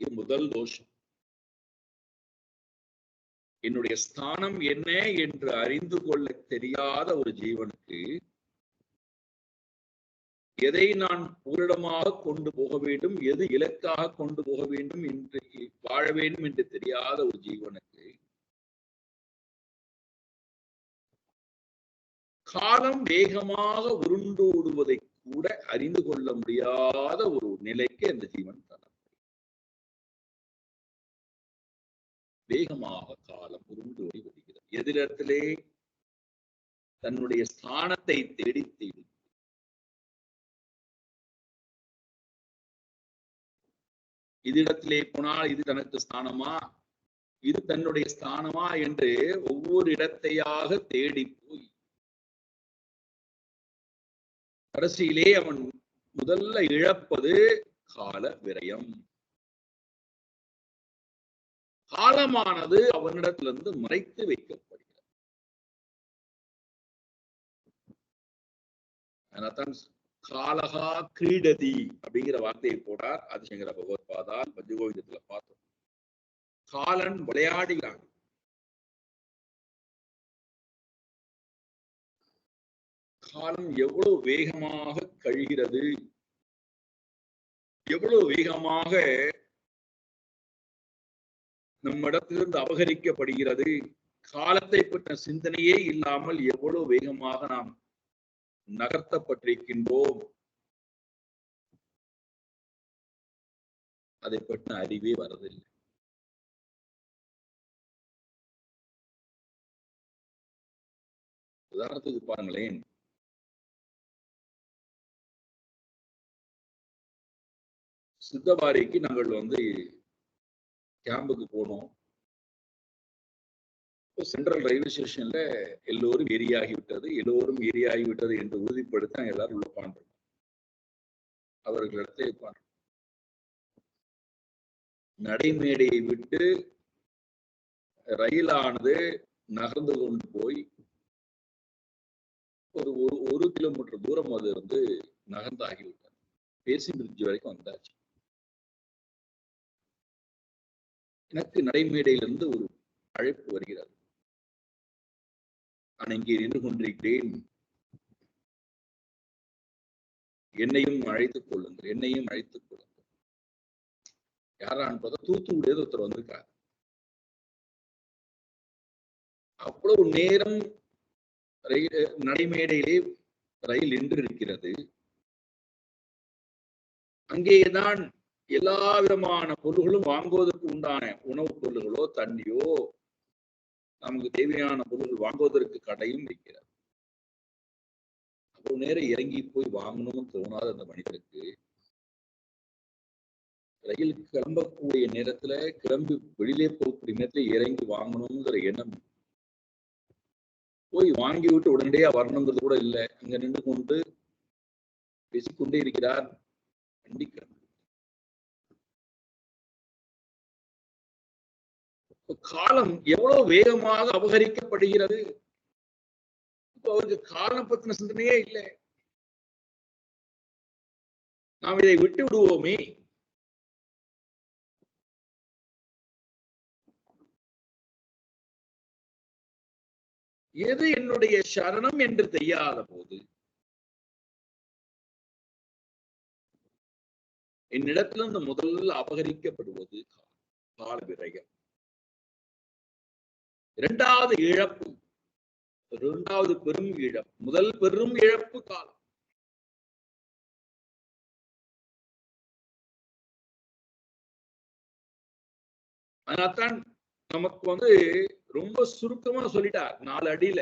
இது முதல் தோஷம். என்னுடைய ஸ்தானம் என்ன என்று அறிந்து கொள்ள தெரியாத ஒரு ஜீவனுக்கு எதை நான் பூரணமாக கொண்டு போக வேண்டும், எது இலக்காக கொண்டு போக வேண்டும் என்று வாழ வேண்டும் என்று தெரியாத ஒரு ஜீவனுக்கு காலம் வேகமாக உருண்டோடுவதை கூட அறிந்து கொள்ள முடியாத ஒரு நிலைக்கு அந்த ஜீவன் தர வேகமாக காலம் உருண்டோடி வருகிறது. எதிரிடத்திலே தன்னுடைய ஸ்தானத்தை தேடி தேடி இதனிடத்திலே போனால் இது தனக்கு ஸ்தானமா, இது தன்னுடைய ஸ்தானமா என்று ஒவ்வொரு இடத்தையாக தேடி போய் கடைசியிலே அவன் முதல்ல இழப்பது கால விரயம். காலமானது அவனிடத்திலிருந்து மறைத்து வைக்கப்படுகிறது. அதனால்தான் காலகா கிரீடதி அப்படிங்கிற வார்த்தையை போடார் ஆதிசங்கர பகவத்பாதால் பஞ்சகோவிதத்துல பார்த்தோம். காலன் விளையாடுகிறான். காலம் எவ்வளவு வேகமாக கழிகிறது, எவ்வளவு வேகமாக நம்மிடத்திலிருந்து அபகரிக்கப்படுகிறது. காலத்தை பற்றின சிந்தனையே இல்லாமல் எவ்வளவு வேகமாக நாம் நகர்த்தப்பட்டிருக்கின்றோம். அதை பற்றின அறிவே வரதில்லை. உதாரணத்துக்கு பாருங்களேன், சித்தபாரிக்கு நாங்கள் கேம்புக்கு போனோம். சென்ட்ரல் ரயில்வே ஸ்டேஷன்ல எல்லோரும் ஏரியாகிவிட்டது என்று உறுதிப்படுத்த எல்லாரும் உள்ள உட்கார்ந்தோம். அவர்களிடத்தை உட்கார்ந்தோம். நடைமேடையை விட்டு ரயிலானது நகர்ந்து கொண்டு போய் ஒரு கிலோமீட்டர் தூரம் அது நகர்ந்தாகிவிட்டது. பேசி பிரிட்ஜ் வரைக்கும் வந்தாச்சு. எனக்கு நடைமேடையிலிருந்து ஒரு அழைப்பு வருகிறது. நான் இங்கே நின்று கொண்டிருக்கிறேன், என்னையும் அழைத்துக் கொள்ளுங்கள். யாரான்னு பார்த்தா தூத்துக்குடியில ஒருத்தர் வந்திருக்காரு. அவ்வளவு நேரம் நடைமேடையிலே ரயில் நின்று இருக்கிறது. அங்கேதான் எல்லா விதமான பொருள்களும் வாங்குவதற்கு உண்டான உணவுப் பொருள்களோ தண்ணியோ நமக்கு தேவையான பொருள்கள் வாங்குவதற்கு கடையும் இருக்கிறது. அவ்வளவு நேரம் இறங்கி போய் வாங்கணும்னு தோணாத அந்த மனிதருக்கு ரயில் கிளம்பக்கூடிய நேரத்துல கிளம்பி வெளியிலே போகக்கூடிய நேரத்துல இறங்கி வாங்கணுங்கிற எண்ணம், போய் வாங்கி விட்டு உடனடியா வரணுங்கிறது கூட இல்லை. அங்க நின்று கொண்டு பேசிக்கொண்டே இருக்கிறார். காலம் எவ்வளவு வேகமாக அபகரிக்கப்படுகிறது. அவருக்கு காலம் பத்தின சிந்தனையே இல்லை. நாம் இதை விட்டு விடுவோமே. எது என்னுடைய சரணம் என்று தெரியாத போது என்னிடத்திலிருந்து முதலில் அபகரிக்கப்படுவது கால விரயம். இரண்டாவது இழப்பு, இரண்டாவது பெரும் இழப்பு. முதல் பெரும் இழப்பு காலம். அதனால்தான் நமக்கு ரொம்ப சுருக்கமா சொல்லிட்டார் 4 அடியில.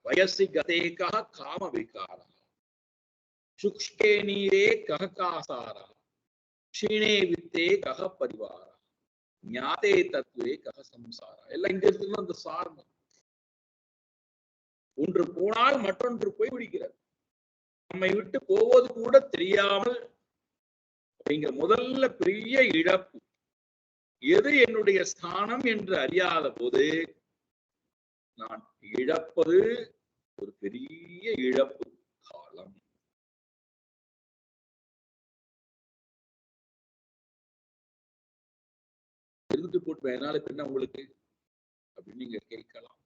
வயசு கதேகா காம விகாரா, சுக்ஷ்கே நீரே ககாசாரா, க்ஷீணே வித்தே கக பரிவாரா, ஞாதே தத்துவே கக சம்சாரா. எல்லாம் இங்க இருக்குன்னு அந்த சார்ந்தம். ஒன்று போனால் மற்றொன்று போய் விடுகிறது. நம்மை விட்டு போவது கூட தெரியாமல் அப்படிங்கிற முதல்ல பெரிய இழப்பு. எது என்னுடைய ஸ்தானம் என்று அறியாத போது நான் இழப்பது ஒரு பெரிய இழப்பு, காலம். இருந்துட்டு போட்டு என்னால பின்ன உங்களுக்கு அப்படின்னு நீங்க கேட்கலாம்.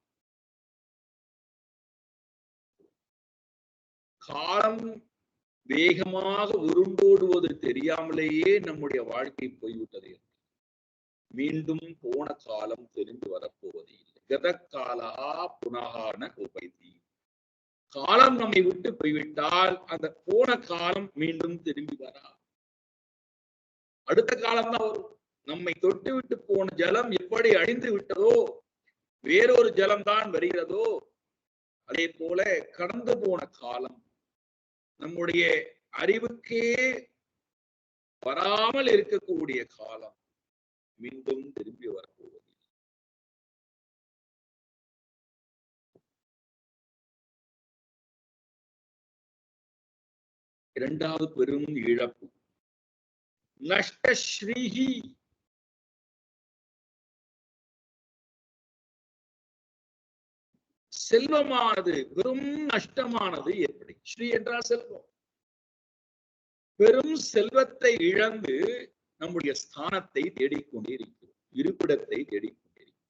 காலம் வேகமாக உருண்டோடுவது தெரியாமலேயே நம்முடைய வாழ்க்கை போய்விட்டது. மீண்டும் போன காலம் தெரிந்து வரப்போவது இல்லை. கதகாலா புனகான உபைதி. காலம் நம்மை விட்டு போய்விட்டால் அந்த போன காலம் மீண்டும் திரும்பி வரா. அடுத்த காலம் தான் வரும். நம்மை தொட்டு விட்டு போன ஜலம் எப்படி அழிந்து விட்டதோ, வேறொரு ஜலம் தான் வருகிறதோ, அதே போல கடந்து போன காலம் நம்முடைய அறிவுக்கே வராமல் இருக்கக்கூடிய காலம் மீண்டும் திரும்பி வரப்போவது. இரண்டாவது பெரும் இழப்பு நஷ்டஸ்ரீஹி. செல்வமானது பெரும் நஷ்டமானது எப்படி? ஸ்ரீ என்றால் செல்வம். பெரும் செல்வத்தை இழந்து நம்முடைய ஸ்தானத்தை தேடிக்கொண்டே இருக்கிறோம், இருப்பிடத்தை தேடிக்கொண்டே இருக்கிறோம்.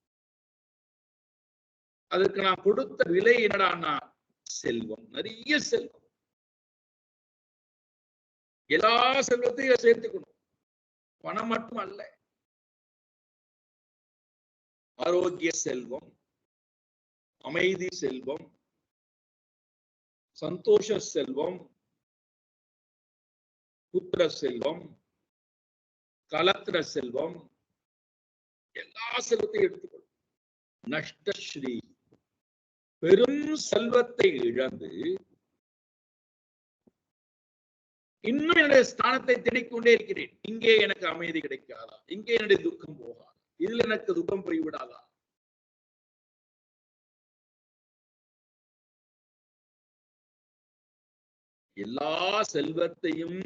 அதுக்கு நான் கொடுத்த விலை என்னடான்னா செல்வம், நிறைய செல்வம். எல்லா செல்வத்தையும் சேர்த்துக்கணும், பணம் மட்டும் அல்ல. ஆரோக்கிய செல்வம், அமைதி செல்வம், சந்தோஷ செல்வம், புத்திர செல்வம், கலத்திர செல்வம், எல்லா செல்வத்தையும் எடுத்துக்கொள்ளும். நஷ்டஸ்ரீ, பெரும் செல்வத்தை இழந்து இன்னும் என்னுடைய ஸ்தானத்தை தேடிக்கொண்டே இருக்கிறேன். இங்கே எனக்கு அமைதி கிடைக்காதா? இங்கே என்னுடைய துக்கம் போகாதா? இதுல எனக்கு துக்கம் போய்விடாதா? எல்லா செல்வத்தையும்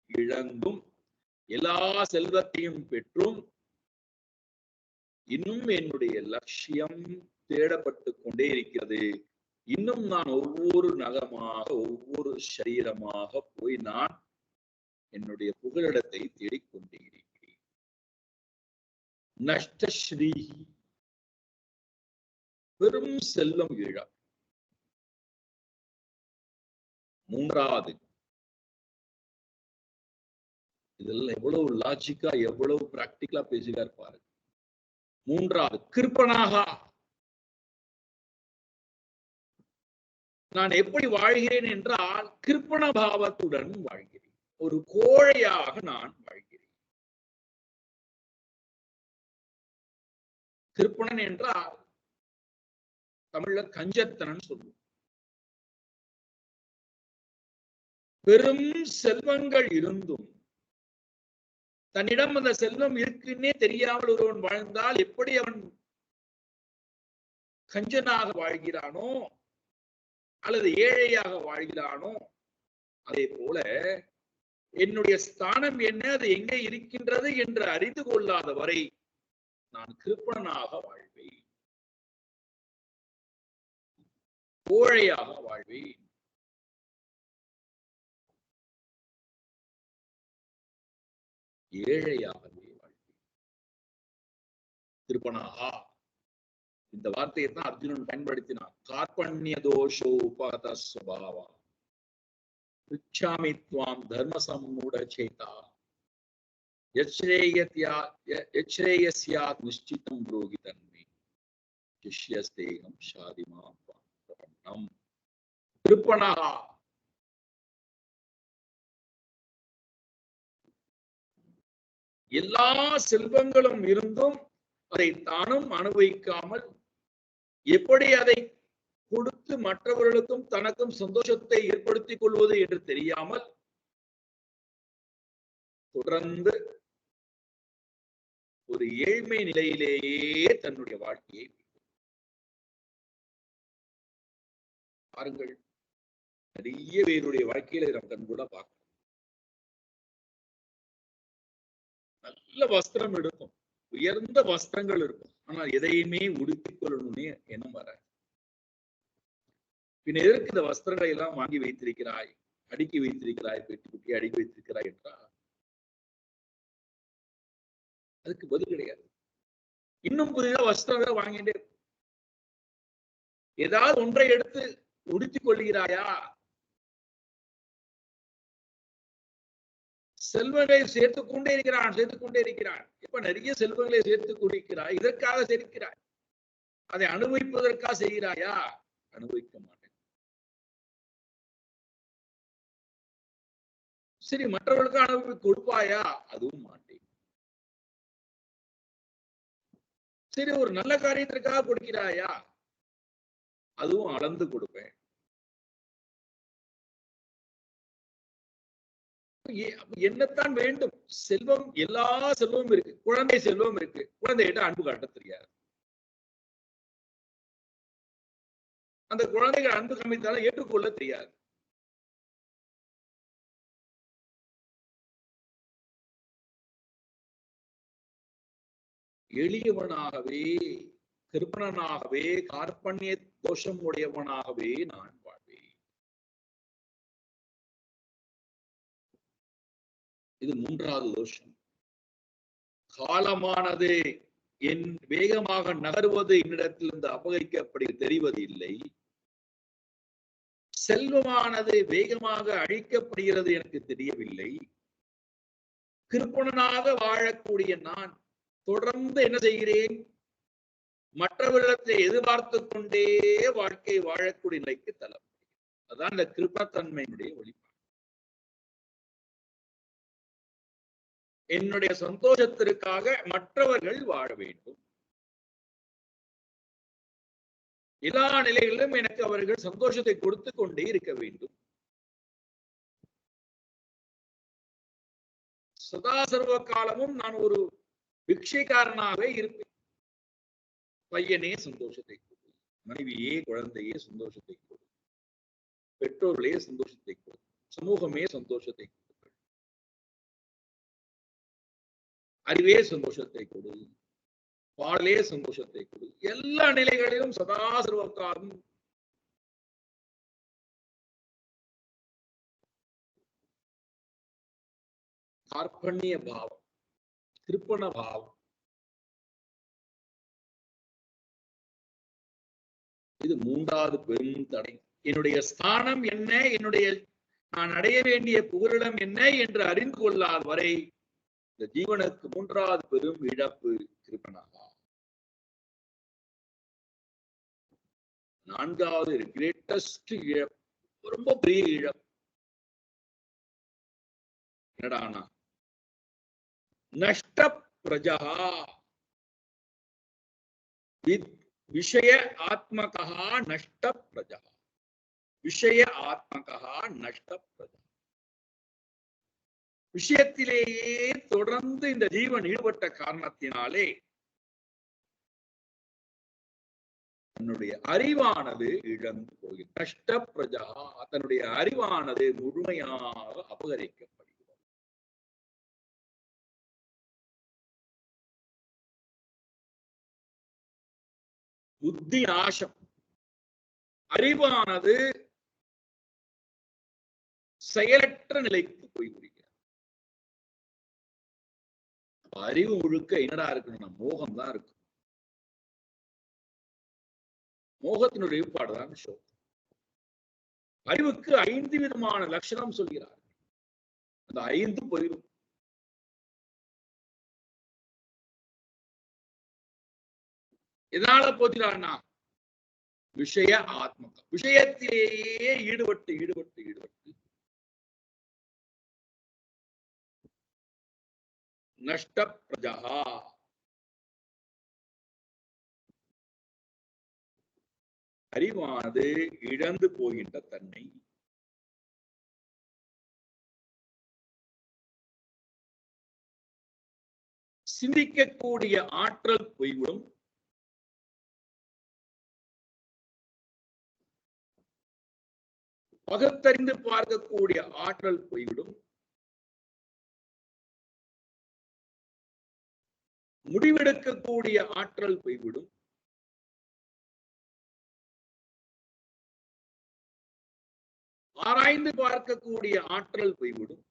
இழந்தும் எல்லா செல்வத்தையும் பெற்றும் இன்னும் என்னுடைய லட்சியம் தேடப்பட்டு கொண்டே இருக்கிறது. இன்னும் நான் ஒவ்வொரு நகமாக ஒவ்வொரு சரீரமாக போய் நான் என்னுடைய புகலிடத்தை தேடிக்கொண்டே இருக்கிறேன். நஷ்டஸ்ரீ, பெரும் செல்வம் இழ. மூன்றாவது, இதெல்லாம் எவ்வளவு லாஜிக்கா எவ்வளவு பிராக்டிக்கலா பேசுகிறார் பாருங்க. மூன்றாவது, கிருப்பனாக. நான் எப்படி வாழ்கிறேன் என்றால் கிருப்பண பாவத்துடன் வாழ்கிறேன். ஒரு கோழையாக நான் வாழ்கிறேன். கிருப்பணன் என்றால் தமிழ்ல கஞ்சத்தனன் சொல்லுவோம். பெரும் செல்வங்கள் இருந்தும் தன்னிடம் அந்த செல்வம் இருக்குன்னே தெரியாமல் ஒருவன் வாழ்ந்தால் எப்படி அவன் கஞ்சனாக வாழ்கிறானோ அல்லது ஏழையாக வாழ்கிறானோ, அதே போல என்னுடைய ஸ்தானம் என்ன, அது எங்கே இருக்கின்றது என்று அறிந்து கொள்ளாத வரை நான் கிருப்பணனாக வாழ்வேன், கோழையாக வாழ்வேன். ஏழையாகவே வாழ்வேன். கிருப்பணாகா, இந்த வார்த்தையை தான் அர்ஜுனன் பயன்படுத்தினார். கார்பண்ய தோஷோ உபாத சுபாவா பிச்சாமி த்வாம் தர்ம சம்மூட சேதா யச்ரேயஸ்யாத் நிஷ்டிதம் புரோகி தன்மே சிஷ்யஸ்தேகம் ஷாதிமாம் பிரபன்னம். கிருப்பணாகா, எல்லா செல்வங்களும் இருந்தும் அதை தானும் அனுபவிக்காமல் எப்படி அதை கொடுத்து மற்றவர்களுக்கும் தனக்கும் சந்தோஷத்தை ஏற்படுத்திக் கொள்வது என்று தெரியாமல் தொடர்ந்து ஒரு ஏழ்மை நிலையிலேயே தன்னுடைய வாழ்க்கையை பாருங்கள். நிறைய பேருடைய வாழ்க்கையில நம்ம கண் கூட பார்க்கணும். நல்ல வஸ்திரம் இருக்கும், உயர்ந்த வஸ்திரங்கள் இருக்கும், ஆனால் எதையுமே உடுத்திக் கொள்ளணும்னு எண்ணம் வராது. பின் எதற்கு இந்த வஸ்திரங்களை எல்லாம் வாங்கி வைத்திருக்கிறாய், அடுக்கி வைத்திருக்கிறாய், பெட்டி குட்டி அடுக்கி வைத்திருக்கிறாய் என்றால் அதுக்கு பதில் கிடையாது. இன்னும் புதிய வஸ்திரங்களை வாங்கிட்டே ஏதாவது ஒன்றை எடுத்து உடுத்திக் கொள்கிறாயா? செல்வங்களை சேர்த்துக் கொண்டே இருக்கிறான். இப்ப நிறைய செல்வங்களை சேர்த்துக் கொண்டிருக்கிறாய், இதற்காக சேர்க்கிறாய், அதை அனுபவிப்பதற்காக செய்கிறாயா? அனுபவிக்க மாட்டேன். சரி, மற்றவர்களுக்கு அனுபவி கொடுப்பாயா? அதுவும் மாட்டேன். சரி, ஒரு நல்ல காரியத்திற்காக கொடுக்கிறாயா? அதுவும் அளந்து கொடுப்பேன். என்னத்தான் வேண்டும்? செல்வம், எல்லா செல்வமும் இருக்கு, குழந்தை செல்வம் இருக்கு, குழந்தைகிட்ட அன்பு காட்ட தெரியாது. அந்த குழந்தைகள் அன்பு காமித்தாலும் ஏற்றுக்கொள்ள தெரியாது. எளியவனாகவே, கிருப்பணனாகவே, கார்பண்ய தோஷம் உடையவனாகவே நான் வாழ்வேன். இது மூன்றாவது தோஷம். காலமானது என் வேகமாக நகர்வது என்னிடத்திலிருந்து அபகரிக்கப்படி தெரிவது இல்லை. செல்வமானது வேகமாக அழிக்கப்படுகிறது எனக்கு தெரியவில்லை. கிருப்பணனாக வாழக்கூடிய நான் தொடர்ந்து என்ன செய்கிறேன்? மற்றவர்களிடத்தை எதிர்பார்த்து கொண்டே வாழ்க்கை வாழக்கூடிய நிலைக்கு தளம். அதான் இந்த கிருபத்தன்மையினுடைய வெளிப்பாடு. என்னுடைய சந்தோஷத்திற்காக மற்றவர்கள் வாழ வேண்டும். எல்லா நிலைகளிலும் எனக்கு அவர்கள் சந்தோஷத்தை கொடுத்து கொண்டே இருக்க வேண்டும். சதா சர்வ காலமும் நான் ஒரு பிக்ஷைக்காரனாக இருப்பேன். பையனே சந்தோஷத்தை கொடு, மனைவியே குழந்தையே சந்தோஷத்தை கொடு, பெற்றோர்களே சந்தோஷத்தை கொடு, சமூகமே சந்தோஷத்தை கொடு, அறிவே சந்தோஷத்தை கொடு, பாடலே சந்தோஷத்தை கொடு. எல்லா நிலைகளிலும் சதா சர்வகாலம் கார்பண்ய பாவம், கிருப்பண பாவம், இது மூன்றாவது பெரும் தடை. என்னுடைய ஸ்தானம் என்ன, என்னுடைய நான் அடைய வேண்டிய புகலிடம் என்ன என்று அறிந்து கொள்ளாத வரை இந்த ஜீவனுக்கு மூன்றாவது பெரும் இழப்பு கிருப்பணகா. நான்காவது கிரேட்டஸ்ட் இழப்பு, ரொம்ப பெரிய இழப்பு என்னடானா நஷ்ட பிரஜா விஷய ஆத்மகா நஷ்ட பிரஜா. விஷய ஆத்மகா நஷ்ட பிரஜா. விஷயத்திலேயே தொடர்ந்து இந்த ஜீவன் ஈடுபட்ட காரணத்தினாலே தன்னுடைய அறிவானது இழந்து போகிறது. நஷ்ட பிரஜா, தன்னுடைய அறிவானது முழுமையாக அபகரிக்கப்படுகிறது. புத்தி நாசம், அறிவானது செயலற்ற நிலைக்கு போய்விடுகிறது. அறிவு முழுக்க என்னடா இருக்கணும்னா மோகம் தான் இருக்கும். மோகத்தினுடைய வெளிப்பாடுதான் சோகம். அறிவுக்கு 5 விதமான லட்சணம் சொல்கிறார். அந்த 5 போயிடும். எதனால போகிறான்னா விஷய ஆத்மகம், விஷயத்திலேயே ஈடுபட்டு ஈடுபட்டு ஈடுபட்டு நஷ்ட பிரஜா, அறிவானது இழந்து போகின்ற தன்மை. சிந்திக்கக்கூடிய ஆற்றல் போய்விடும். பகுத்தறிந்து பார்க்கக்கூடிய ஆற்றல் போய்விடும். முடிவெடுக்கக்கூடிய ஆற்றல் போய்விடும். ஆராய்ந்து பார்க்கக்கூடிய ஆற்றல் போய்விடும்.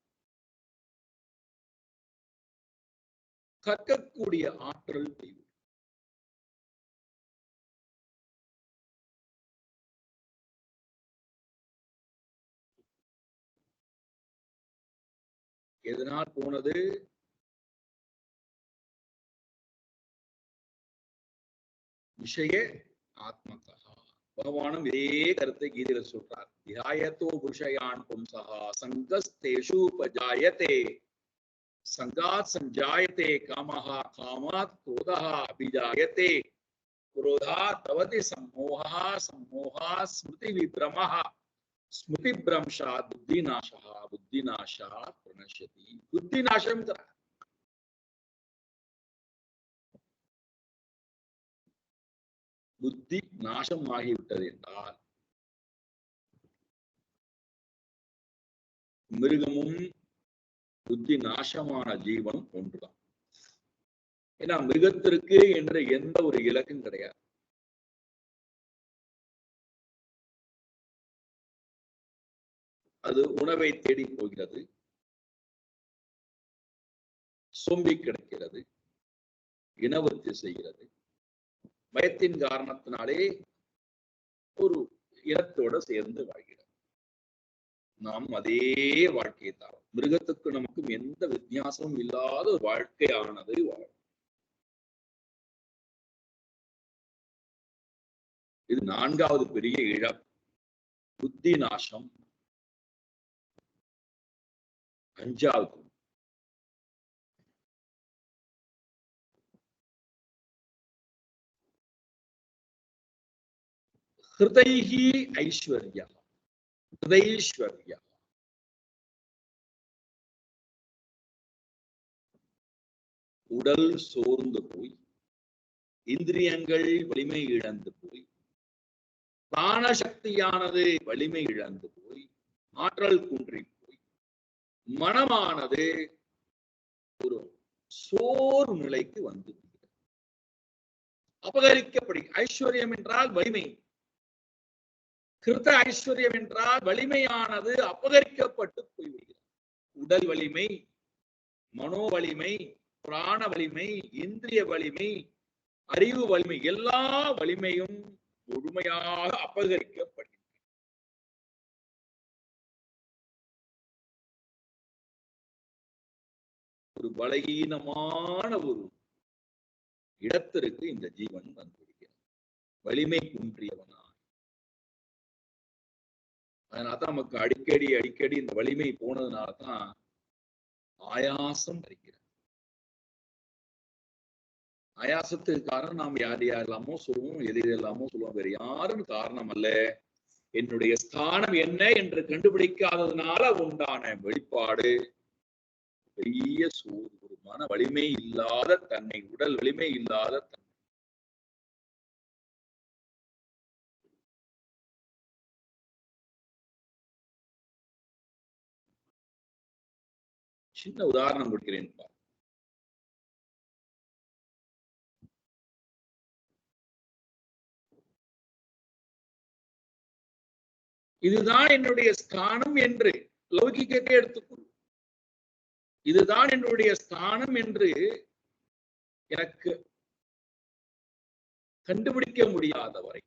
கற்கக்கூடிய ஆற்றல் போய்விடும். எதனால் போனது? விஷய ஆத்மகா. பகவானும் இதே கருத்தை கீதையில சொல்றார். தியாயத்தோ புருஷயான் பும்சஹா சங்கஸ்தேஷு உபஜாயதே சங்காத் சஞ்சாயதே காமஹா காமாத் க்ரோதஹா அபிஜாயதே क्रोधा तवति सम्मोहः सम्मोहा स्मृति विभ्रमः स्मृति भ्रंशात् बुद्धिनाशः बुद्धिनाशात् प्रणश्यति. बुद्धिनाशम करा. புத்தி நாசம் ஆகிவிட்டது என்றால் மிருகமும் புத்தி நாசமான ஜீவனும் ஒன்றுதான். ஏன்னா மிருகத்திற்கு என்ற எந்த ஒரு இலக்கும் கிடையாது. அது உணவை தேடி போகிறது, சோம்பி கிடக்கிறது, இனவர்த்தி செய்கிறது. பயத்தின் காரணத்தினாலே ஒரு இனத்தோட சேர்ந்து வாழ்கிறது. நாம் அதே வாழ்க்கையை தான், மிருகத்துக்கு நமக்கும் எந்த வித்தியாசமும் இல்லாத ஒரு வாழ்க்கையானது வாழும். இது 4வது பெரிய இழப்பு, புத்தி நாசம். 5வது ஹிருதைஹி ஐஸ்வர்யா, ஹிருதைஸ்வர்யா. உடல் சோர்ந்து போய், இந்திரியங்கள் வலிமை இழந்து போய், பிராண சக்தியானது வலிமை இழந்து போய், ஆற்றல் குன்றி போய், மனமானது ஒரு சோர்வு நிலைக்கு வந்து அபகரிக்கப்படி. ஐஸ்வர்யம் என்றால் வலிமை, கிருத்த ஐஸ்வர்யம் என்றால் வலிமையானது அபகரிக்கப்பட்டு போய்விடுகிறது. உடல் வலிமை, மனோ வலிமை, பிராண வலிமை, இந்திரிய வலிமை, அறிவு வலிமை, எல்லா வலிமையும் முழுமையாக அபகரிக்கப்படுகிறது. ஒரு பலகீனமான ஒரு இடத்திற்கு இந்த ஜீவன் வந்துவிடுகிறது, வலிமை குன்றியவனா. அதனால்தான் நமக்கு அடிக்கடி இந்த வலிமை போனதுனாலதான் ஆயாசம் வருகிறது. ஆயாசத்துக்கு காரணம் நாம் யார் யாரெல்லாமோ சொல்லுவோம், எது எல்லாமோ சொல்லுவோம், வேற யாரும் காரணம் அல்ல. என்னுடைய ஸ்தானம் என்ன என்று கண்டுபிடிக்காததுனால உண்டான வெளிப்பாடு பெரிய சோறு, ஒரு மன வலிமை இல்லாத தன்மை, உடல் வலிமை இல்லாத தன்மை. சின்ன உதாரணம் கொடுக்கிறேன். இதுதான் என்னுடைய ஸ்தானம் என்று லௌகிக்கத்தை எடுத்துக்கொள். இதுதான் என்னுடைய ஸ்தானம் என்று எனக்கு கண்டுபிடிக்க முடியாத வரை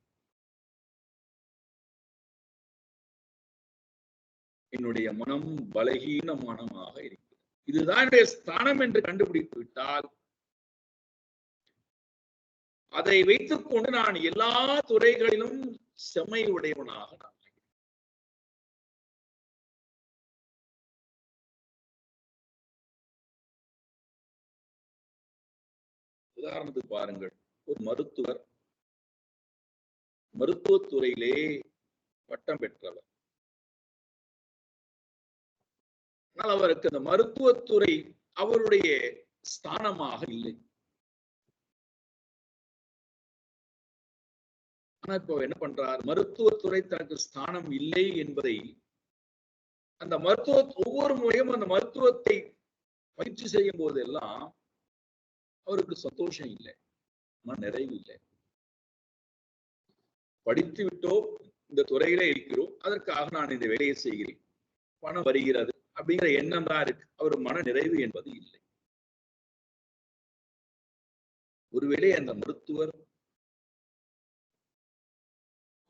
என்னுடைய மனம் பலகீன மனமாக இருக்கிறது. இதுதான் என்னுடைய ஸ்தானம் என்று கண்டுபிடித்து விட்டால் அதை வைத்துக் கொண்டு நான் எல்லா துறைகளிலும் செம்மை உடையவனாக நான். உதாரணத்துக்கு பாருங்கள், ஒரு மருத்துவர் மருத்துவத்துறையிலே பட்டம் பெற்றவர். ஆனால் அவருக்கு அந்த மருத்துவத்துறை அவருடைய ஸ்தானமாக இல்லை. ஆனா இப்போ என்ன பண்றார், மருத்துவத்துறை தனக்கு ஸ்தானம் இல்லை என்பதை அந்த ஒவ்வொரு முறையும் அந்த மருத்துவத்தை பயிற்சி செய்யும் போதெல்லாம் அவருக்கு சந்தோஷம் இல்லை, மன நிறைவு இல்லை. படித்து விட்டோம், இந்த துறையிலே இருக்கிறோம், அதற்காக நான் இந்த வேலையை செய்கிறேன், பணம் வருகிறது அப்படிங்கிற எண்ணம் தான் இருக்கு. அவர் மன நிறைவு என்பது இல்லை. ஒருவேளை அந்த மருத்துவர்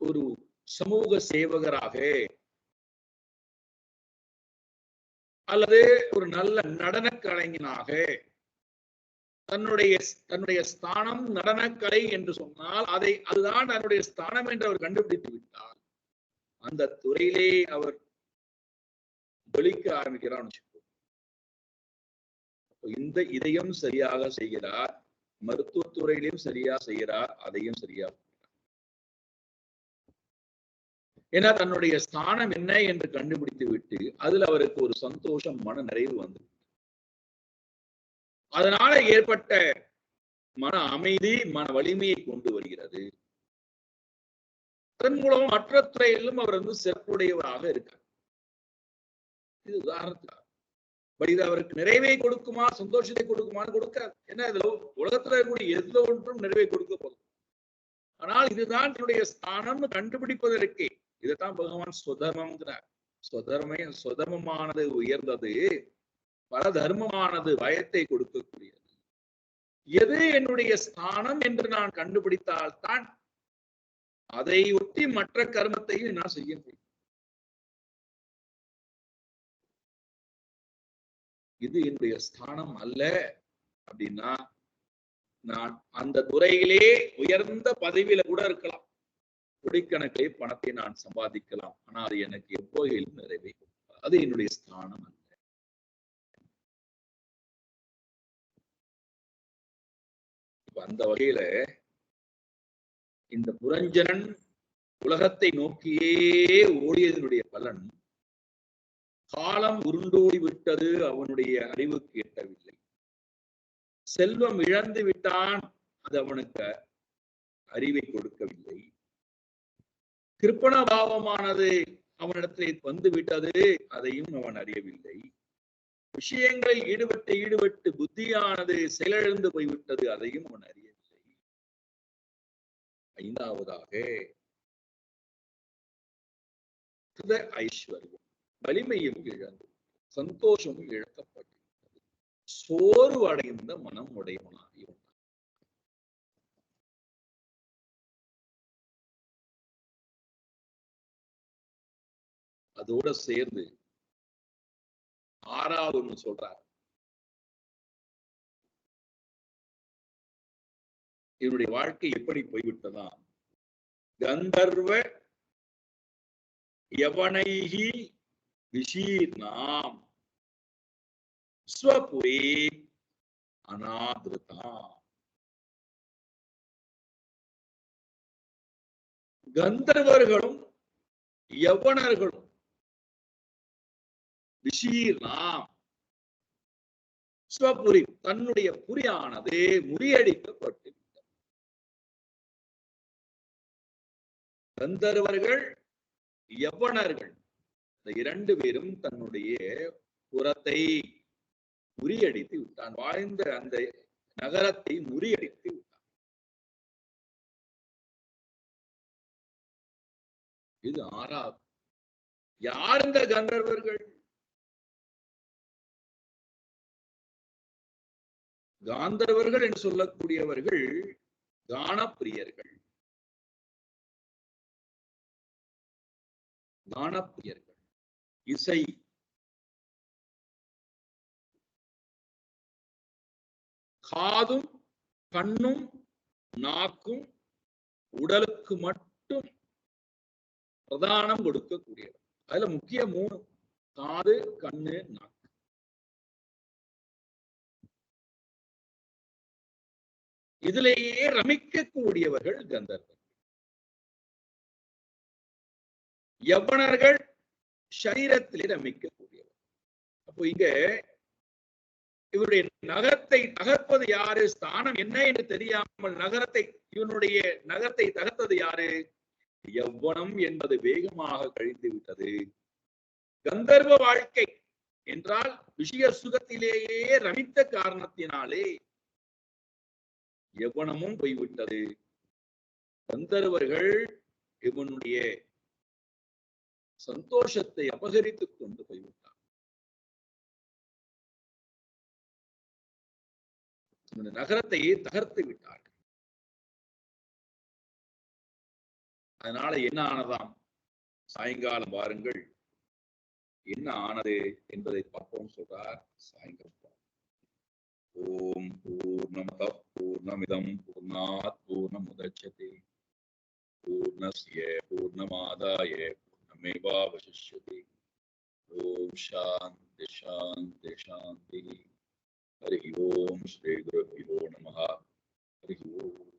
ஒரு சமூக சேவகராக அல்லது ஒரு நல்ல நடன கலைஞனாக, தன்னுடைய ஸ்தானம் நடனக்கலை என்று சொன்னால் அதுதான் தன்னுடைய ஸ்தானம் என்று அவர் கண்டுபிடித்து விட்டார். அந்த துறையிலே அவர் ஒலிக்க ஆரம்பிக்கிறார். இந்த இதையும் சரியாக செய்கிறார், மருத்துவத்துறையிலையும் சரியா செய்கிறார், அதையும் சரியா. ஏன்னா தன்னுடைய ஸ்தானம் என்ன என்று கண்டுபிடித்து விட்டு அதுல அவருக்கு ஒரு சந்தோஷம், மன நிறைவு வந்து அதனால ஏற்பட்ட மன அமைதி, மன வலிமையை கொண்டு வருகிறது. அதன் மூலம் மற்ற துறையிலும் அவர் சிறப்புடையவராக இருக்கார். இது உதாரணத்துக்காக. இது அவருக்கு நிறைவை கொடுக்குமா, சந்தோஷத்தை கொடுக்குமான்னு கொடுக்காது. ஏன்னா இதுல உலகத்துல இருக்கக்கூடிய எந்த ஒன்றும் நிறைவை கொடுக்க போதும். ஆனால் இதுதான் தன்னுடைய ஸ்தானம்னு கண்டுபிடிப்பதற்கே இதைத்தான் பகவான் சுதர்மம்ங்கிறார். சுதர்மமானது உயர்ந்தது, பரதர்மமானது பயத்தை கொடுக்கக்கூடியது. எது என்னுடைய ஸ்தானம் என்று நான் கண்டுபிடித்தால்தான் அதை ஒட்டி மற்ற கர்மத்தையும் நான் செய்ய முடியும். இது என்னுடைய ஸ்தானம் அல்ல அப்படின்னா நான் அந்த துறையிலே உயர்ந்த பதவியில கூட இருக்கலாம், கோடிக்கணக்கிலே பணத்தை நான் சம்பாதிக்கலாம், ஆனா அது எனக்கு எப்போதும் நிறைவேறும். அது என்னுடைய ஸ்தானம் அல்ல. அந்த வகையில இந்த புரஞ்சனன் உலகத்தை நோக்கியே ஓடியதனுடைய பலன் காலம் உருண்டோடி விட்டது, அவனுடைய அறிவுக்கு எட்டவில்லை. செல்வம் இழந்து விட்டான், அது அவனுக்கு அறிவை கொடுக்கவில்லை. கிருப்பண பாவமானது அவனிடத்தில் வந்து விட்டது, அதையும் அவன் அறியவில்லை. விஷயங்களில் ஈடுபட்டு புத்தியானது செயலிழந்து போய்விட்டது, அதையும் அவன் அறியவில்லை. ஐந்தாவதாக ஐஸ்வர்யம், வலிமையும் இழந்து சந்தோஷமும் இழக்கப்பட்டிருக்கிறது. சோர்வு அடைந்த மனம் உடையவனாக இருந்தான். அதோட சேர்ந்து ஆறாவது ஒண்ணு சொல்றார். இவருடைய வாழ்க்கை எப்படி போய்விட்டதா, கந்தர்வ யவனைஹி விஷீர்ணாம் ஸ்வபுரே அநாத்ருதாம். கந்தர்வர்களும் யவனர்களும் விஷீர்ணாம் ஸ்வபுரி, தன்னுடைய புரியானது முறியடிக்கப்பட்டு, கந்தர்வர்கள் யவனர்கள் இந்த இரண்டு பேரும் தன்னுடைய புறத்தை முறியடித்து விட்டான், வாழ்ந்த அந்த நகரத்தை முறியடித்து விட்டான். இது ஆறாவது. யார் இந்த கந்தர்வர்கள்? காந்தர்வர்கள் என்று சொல்லக்கூடியவர்கள் கானப்பிரியர்கள். கானப்பிரியர்கள், இசை, காதும் கண்ணும் நாக்கும் உடலுக்கு மட்டும் பிரதானம் கொடுக்கக்கூடியவர். அதுல முக்கிய 3: காது, கண்ணு, நாக்கு. இதிலேயே ரமிக்கக்கூடியவர்கள் கந்தர்வர்கள். யவனர்கள் சரீரத்திலே ரமிக்கக்கூடியவர். அப்போ இங்க இவருடைய நகரத்தை தகர்ப்பது யாரு, ஸ்தானம் என்ன என்று தெரியாமல் இவனுடைய நகரத்தை தகர்த்தது யாரு? யவ்வனம் என்பது வேகமாக கழிந்து விட்டது. கந்தர்வ வாழ்க்கை என்றால் விஷய சுகத்திலேயே ரமித்த காரணத்தினாலே யவ்வனமும் போய்விட்டது. கந்தர்வர்கள் இவனுடைய சந்தோஷத்தை அபகரித்துக் கொண்டு போய்விட்டார். இந்த நகரத்தையே தகர்த்து விட்டார்கள். அதனால என்ன ஆனதாம்? சாயங்காலம் வாருங்கள், என்ன ஆனது என்பதை பார்ப்போம் சொல்றார். சாயங்காலம் ஓம் பூர்ணமத பூர்ணமிதம் பூர்ணாத் பூர்ணமுதச்யதே பூர்ணஸ்ய பூர்ணமாதாய பூர்ணமேவாவசிஷ்யதே. ஓம் சாந்தி சாந்தி சாந்தி. ஹரி ஓம் ஸ்ரீ குருभ्यो நமः. ஹரி ஓம்.